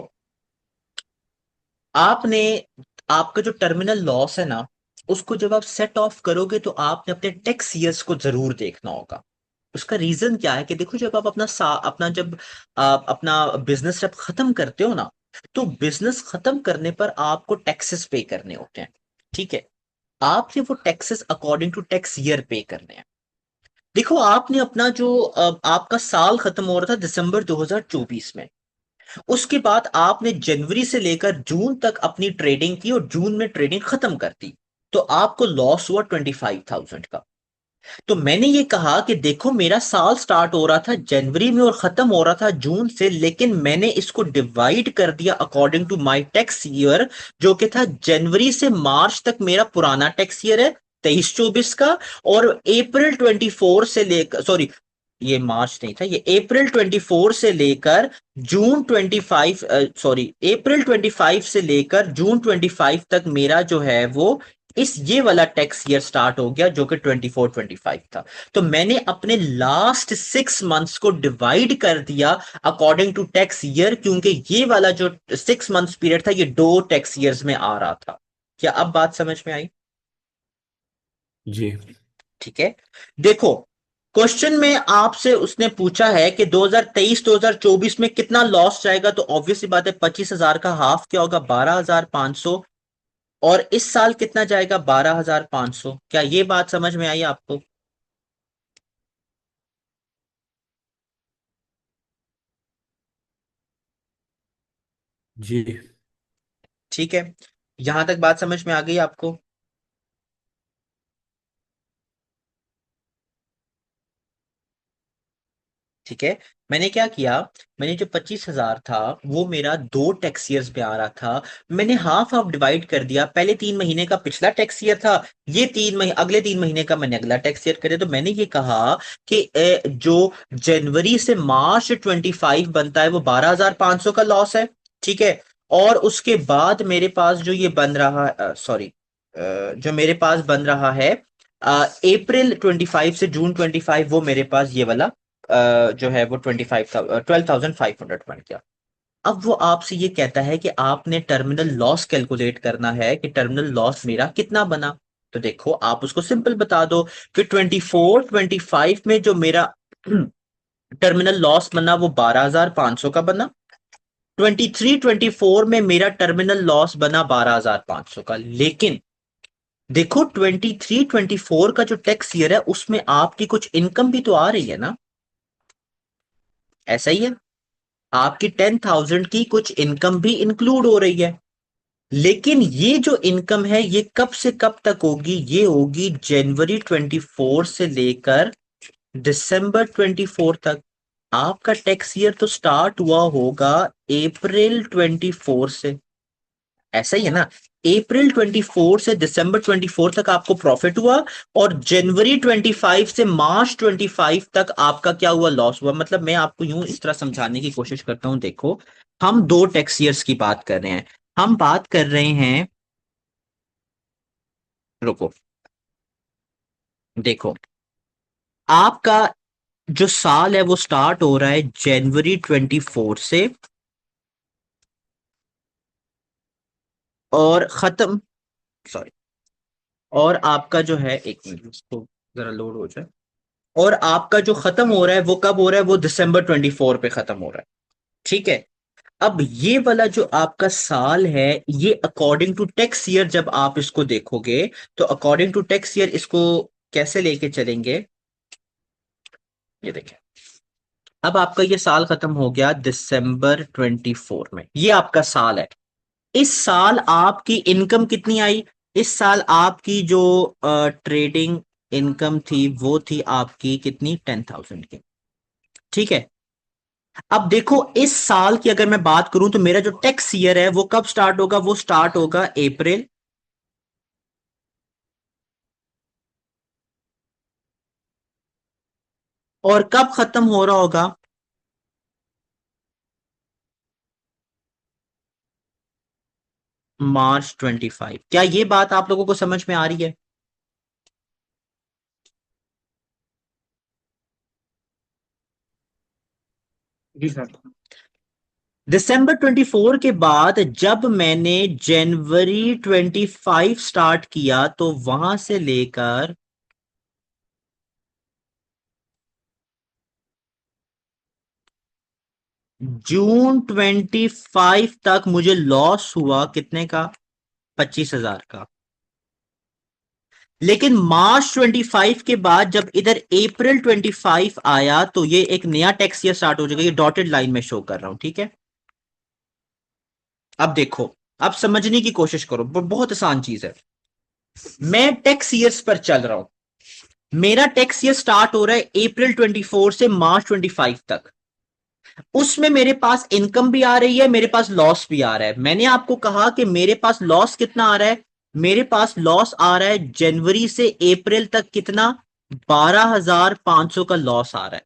आपने, आपका जो टर्मिनल लॉस है ना, उसको जब आप सेट ऑफ करोगे तो आपने अपने टैक्स ईयर्स को जरूर देखना होगा। उसका रीजन क्या है कि देखो, जब आप अपना जब आप अपना बिजनेस जब खत्म करते हो ना, तो बिजनेस खत्म करने पर आपको टैक्सेस पे करने होते हैं। ठीक है, आपने वो taxes according to tax year पे करने हैं। देखो, आपने अपना जो आपका साल खत्म हो रहा था दिसंबर 2024 में, उसके बाद आपने जनवरी से लेकर जून तक अपनी ट्रेडिंग की और जून में ट्रेडिंग खत्म कर दी, तो आपको लॉस हुआ 25,000 का। तो मैंने ये कहा कि देखो, मेरा साल स्टार्ट हो रहा था जनवरी में और खत्म हो रहा था जून से, लेकिन मैंने इसको डिवाइड कर दिया according to my tax year, जो कि था जनवरी से मार्च तक मेरा पुराना टैक्स ईयर है 23-24 का, और अप्रैल 24 से लेकर, सॉरी, ये मार्च नहीं था, ये अप्रैल 24 से लेकर जून 25, सॉरी, अप्रैल 25 से लेकर जून 25 तक मेरा जो है वो इस ये वाला टैक्स ईयर स्टार्ट हो गया, जो कि 24-25 था। तो मैंने अपने लास्ट 6 मंथ्स को डिवाइड कर दिया अकॉर्डिंग टू टैक्स ईयर, क्योंकि ये वाला जो 6 मंथ्स पीरियड था ये 2 टैक्स ईयर्स में आ रहा था। क्या अब बात समझ में आई? जी। ठीक है। देखो, क्वेश्चन में आपसे उसने पूछा है कि 2023-2024 में कितना लॉस जाएगा, तो ऑब्वियसली बात है 25,000 का हाफ क्या होगा, 12,500। और इस साल कितना जाएगा, 12,500। क्या ये बात समझ में आई आपको? जी। ठीक है, यहां तक बात समझ में आ गई आपको? ठीक है। मैंने क्या किया, मैंने जो 25,000 था वो मेरा 2 टैक्स ईयर्स में आ रहा था, मैंने हाफ हाफ डिवाइड कर दिया। पहले 3 महीने का पिछला टैक्स ईयर था, ये 3 महीने, अगले 3 महीने का मैंने अगला टैक्स ईयर करे। तो मैंने ये कहा कि जो जनवरी से मार्च 25 बनता है वो 12,500 का लॉस है। ठीक है, और उसके बाद मेरे पास जो ये बन रहा, सॉरी, जो मेरे पास बन रहा है अप्रैल 25 से जून 25, वो मेरे पास ये वाला जो है वो 12,500 बन गया। अब वो आपसे ये कहता है कि आपने टर्मिनल लॉस कैलकुलेट करना है कि टर्मिनल लॉस मेरा कितना बना। तो देखो, आप उसको सिंपल बता दो कि 24-25 में जो मेरा टर्मिनल लॉस बना वो 12,500 का बना, 23-24 में मेरा टर्मिनल लॉस बना 12,500 का। लेकिन देखो, 23-24 का जो टैक्स ईयर है उसमें आपकी कुछ इनकम भी तो आ रही है ना, ऐसा ही है? आपकी 10,000 की कुछ इनकम भी इंक्लूड हो रही है। लेकिन ये जो इनकम है ये कब से कब तक होगी, ये होगी जनवरी 24 से लेकर दिसंबर 24 तक। आपका टैक्स ईयर तो स्टार्ट हुआ होगा अप्रैल 24 से, ऐसा ही है ना? अप्रैल 24 से दिसंबर 24 तक आपको प्रॉफिट हुआ, और जनवरी 25 से मार्च 25 तक आपका क्या हुआ, लॉस हुआ। मतलब मैं आपको यूं इस तरह समझाने की कोशिश करता हूं, देखो, हम 2 टैक्स ईयर्स की बात कर रहे हैं, हम बात कर रहे हैं, रुको, देखो, आपका जो साल है वो स्टार्ट हो रहा है जनवरी 24 से, और खत्म, सॉरी, और आपका जो है, एक मिनट इसको जरा लोड हो जाए, और आपका जो खत्म हो रहा है वो कब हो रहा है, वो दिसंबर 24 पे खत्म हो रहा है। ठीक है। अब ये वाला जो आपका साल है, ये अकॉर्डिंग टू टैक्स ईयर जब आप इसको देखोगे, तो अकॉर्डिंग टू टैक्स ईयर इसको कैसे लेके चलेंगे, ये देखें। अब आपका ये साल खत्म हो गया दिसंबर 24 में, ये आपका साल है। इस साल आपकी इनकम कितनी आई, इस साल आपकी जो ट्रेडिंग इनकम थी वो थी आपकी कितनी, 10,000 की। ठीक है। अब देखो इस साल की अगर मैं बात करूं तो मेरा जो टैक्स ईयर है वो कब स्टार्ट होगा, वो स्टार्ट होगा अप्रैल, और कब खत्म हो रहा होगा, मार्च 25। क्या ये बात आप लोगों को समझ में आ रही है? जी सर। दिसंबर 24 के बाद जब मैंने जनवरी 25 स्टार्ट किया तो वहां से लेकर जून 25 तक मुझे लॉस हुआ कितने का, 25,000 का। लेकिन मार्च 25 के बाद जब इधर अप्रैल 25 आया तो ये एक नया टैक्स ईयर स्टार्ट हो जाएगा, ये डॉटेड लाइन में शो कर रहा हूं, ठीक है। अब देखो, अब समझने की कोशिश करो, बहुत आसान चीज है। मैं टैक्स ईयर्स पर चल रहा हूं, मेरा टैक्स ईयर स्टार्ट हो रहा है अप्रैल 24 से मार्च 25 तक। उसमें मेरे पास इनकम भी आ रही है, मेरे पास लॉस भी आ रहा है। मैंने आपको कहा कि मेरे पास लॉस कितना आ रहा है, मेरे पास लॉस आ रहा है जनवरी से अप्रैल तक कितना, 12,500 का लॉस आ रहा है।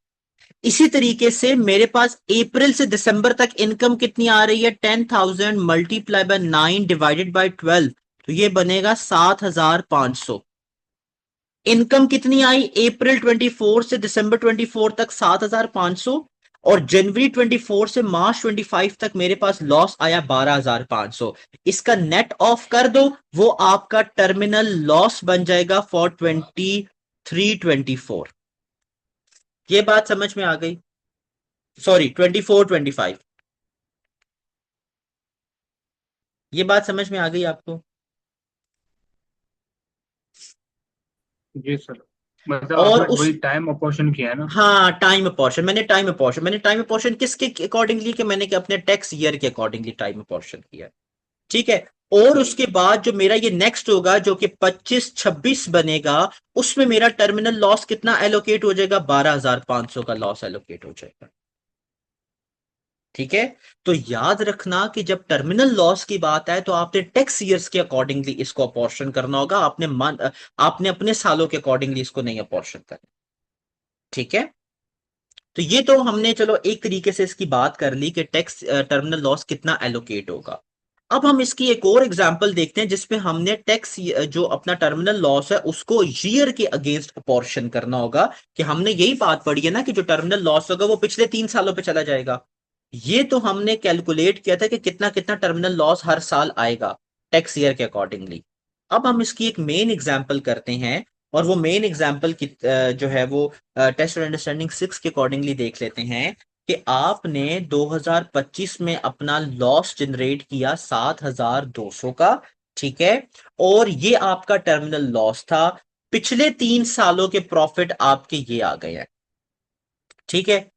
इसी तरीके से मेरे पास अप्रैल से दिसंबर तक इनकम कितनी आ रही है, 10,000 मल्टीप्लाई बाय 9 डिवाइडेड बाय 12, तो ये बनेगा 7,500। इनकम कितनी आई अप्रैल 24 से दिसंबर 24 तक, 7,500। और जनवरी 24 से मार्च 25 तक मेरे पास लॉस आया 12,500। इसका नेट ऑफ कर दो, वो आपका टर्मिनल लॉस बन जाएगा फॉर 23-24। ये बात समझ में आ गई? सॉरी, 24-25। ये बात समझ में आ गई आपको? जी सर, मतलब और आपने उस, वही टाइम अपोर्शन किया है ना। हाँ टाइम अपोर्शन, मैंने टाइम अपोर्शन किसके अकॉर्डिंगली, कि मैंने कि अपने टैक्स ईयर के अकॉर्डिंगली टाइम अपोर्शन किया। ठीक है। और उसके बाद जो मेरा ये नेक्स्ट होगा जो कि 25-26 बनेगा, उसमें मेरा टर्मिनल लॉस कितना एलोकेट हो जाएगा, 12,500 का लॉस एलोकेट हो जाएगा। ठीक है। तो याद रखना कि जब टर्मिनल लॉस की बात आए तो आपने टैक्स ईयर्स के अकॉर्डिंगली इसको अपॉर्शन करना होगा, आपने अपने सालों के अकॉर्डिंगली इसको नहीं अपॉर्शन करना। ठीक है। तो ये तो हमने चलो एक तरीके से इसकी बात कर ली कि टैक्स टर्मिनल लॉस कितना एलोकेट होगा। अब हम इसकी एक और एग्जांपल देखते हैं जिसपे हमने टैक्स जो अपना टर्मिनल लॉस है उसको ईयर के अगेंस्ट अपॉर्शन करना होगा। कि हमने यही बात पढ़ी है ना कि जो टर्मिनल लॉस होगा वो पिछले 3 सालों पे चला जाएगा। ये तो हमने कैलकुलेट किया था कि कितना कितना टर्मिनल लॉस हर साल आएगा टैक्स ईयर के अकॉर्डिंगली। अब हम इसकी एक मेन एग्जांपल करते हैं, और वो मेन एग्जांपल की जो है वो टेस्ट और अंडरस्टैंडिंग 6 के अकॉर्डिंगली देख लेते हैं कि आपने 2025 में अपना लॉस जनरेट किया 7,200 का। ठीक है। और ये आपका टर्मिनल लॉस था। पिछले 3 सालों के प्रॉफिट आपके ये आ गए हैं। ठीक है।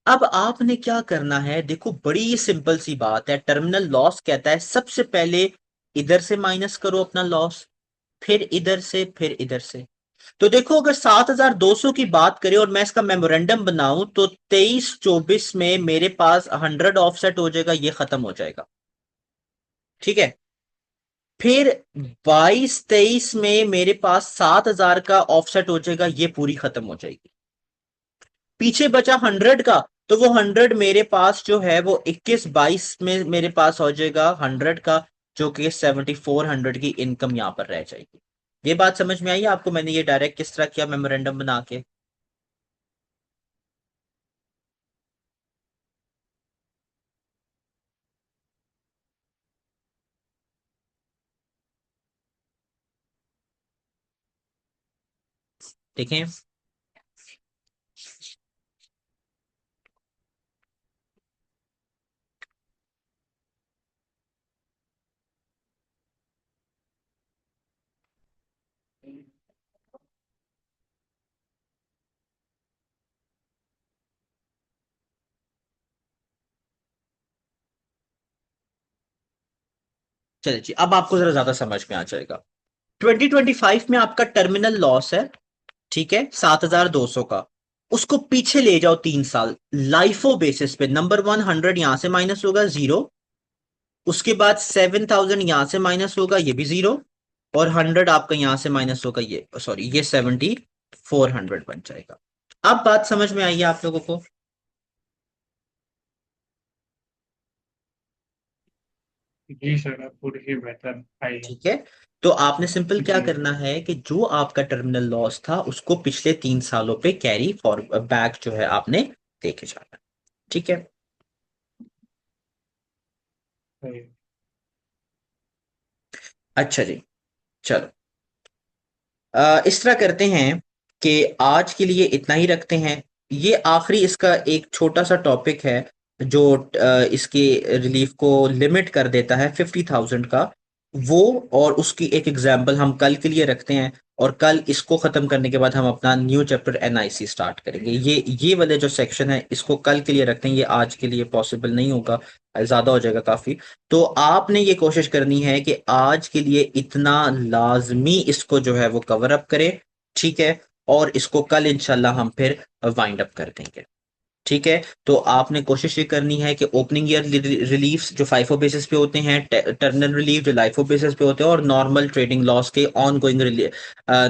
अब आपने क्या करना है, देखो बड़ी सिंपल सी बात है। टर्मिनल लॉस कहता है सबसे पहले इधर से माइनस करो अपना लॉस, फिर इधर से, फिर इधर से। तो देखो अगर 7,200 की बात करें और मैं इसका मेमोरेंडम बनाऊं तो 23-24 में मेरे पास 100 ऑफसेट हो जाएगा, ये खत्म हो जाएगा। ठीक है। फिर 22-23 में मेरे पास 7,000 का ऑफसेट हो जाएगा, ये पूरी खत्म हो जाएगी। पीछे बचा 100 का, तो वो 100 मेरे पास जो है वो 21-22 में मेरे पास हो जाएगा 100 का, जो कि 7,400 की इनकम यहां पर रह जाएगी। ये बात समझ में आई आपको? मैंने ये डायरेक्ट किस तरह किया मेमोरेंडम बना के। देखें। चलिए जी, अब आपको जरा ज्यादा समझ में आ जाएगा। 2025 में आपका टर्मिनल लॉस है, ठीक है, 7,200 का। उसको पीछे ले जाओ 3 साल लाइफो बेसिस पे। नंबर 100 यहां से माइनस होगा, जीरो। उसके बाद 7,000 यहां से माइनस होगा, ये भी जीरो। और 100 आपका यहां से माइनस होगा, ये सॉरी ये 7,400 बन जाएगा। अब बात समझ में आई है आप लोगों को? जी सर, अब पूरी ही बेहतर आई है। ठीक है, तो आपने सिंपल क्या जी करना है कि जो आपका टर्मिनल लॉस था उसको पिछले 3 सालों पे कैरी फॉर बैक जो है आपने देके जाना है। ठीक है, सही। अच्छा जी, चलो इस तरह करते हैं कि आज के लिए इतना ही रखते हैं। ये आखिरी इसका एक छोटा सा टॉपिक है जो इसके रिलीफ को लिमिट कर देता है 50,000 का, वो। और उसकी एक एग्जांपल हम कल के लिए रखते हैं, और कल इसको खत्म करने के बाद हम अपना न्यू चैप्टर एनआईसी स्टार्ट करेंगे। ये वाले जो सेक्शन है इसको कल के लिए रखते हैं, ये आज के लिए पॉसिबल नहीं होगा, ज्यादा हो जाएगा काफी। तो आपने ये कोशिश करनी है कि आज के लिए इतना लाजमी इसको जो है वो कवर अप करें, ठीक है। और इसको कल इंशाल्लाह हम फिर वाइंड अप कर देंगे, ठीक है। तो आपने कोशिश ये करनी है कि ओपनिंग ईयर रिलीफ्स जो फाइफो बेसिस पे होते हैं, टर्मिनल रिलीफ जो लाइफो बेसिस पे होते हैं, और नॉर्मल ट्रेडिंग लॉस के on going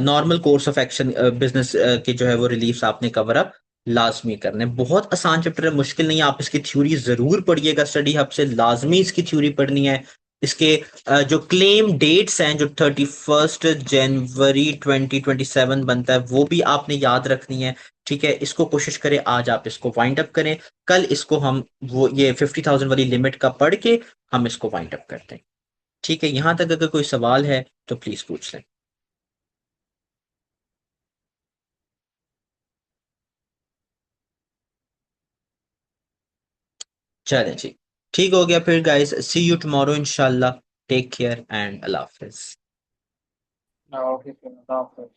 normal course of action business के जो है वो रिलीफ्स आपने कवर अप लाजमी करने। बहुत आसान चैप्टर है, मुश्किल नहीं है। आप इसकी थ्योरी जरूर पढ़िएगा, स्टडी हब से लाजमी इसकी थ्योरी पढ़नी है। इसके जो क्लेम डेट्स हैं, जो 31 जनवरी 2027 बनता है, वो भी आपने याद रखनी है, ठीक है। इसको कोशिश करें आज आप इसको वाइंड अप करें, कल इसको हम वो ये 50,000 वाली लिमिट का पढ़ के हम इसको वाइंड अप करते हैं, ठीक है। यहां तक अगर कोई सवाल है तो प्लीज पूछ लें। चलें जी, ठीक हो गया फिर गाइस, सी यू टुमारो इंशाल्लाह। टेक केयर एंड अल्लाह हाफिज। Okay sir,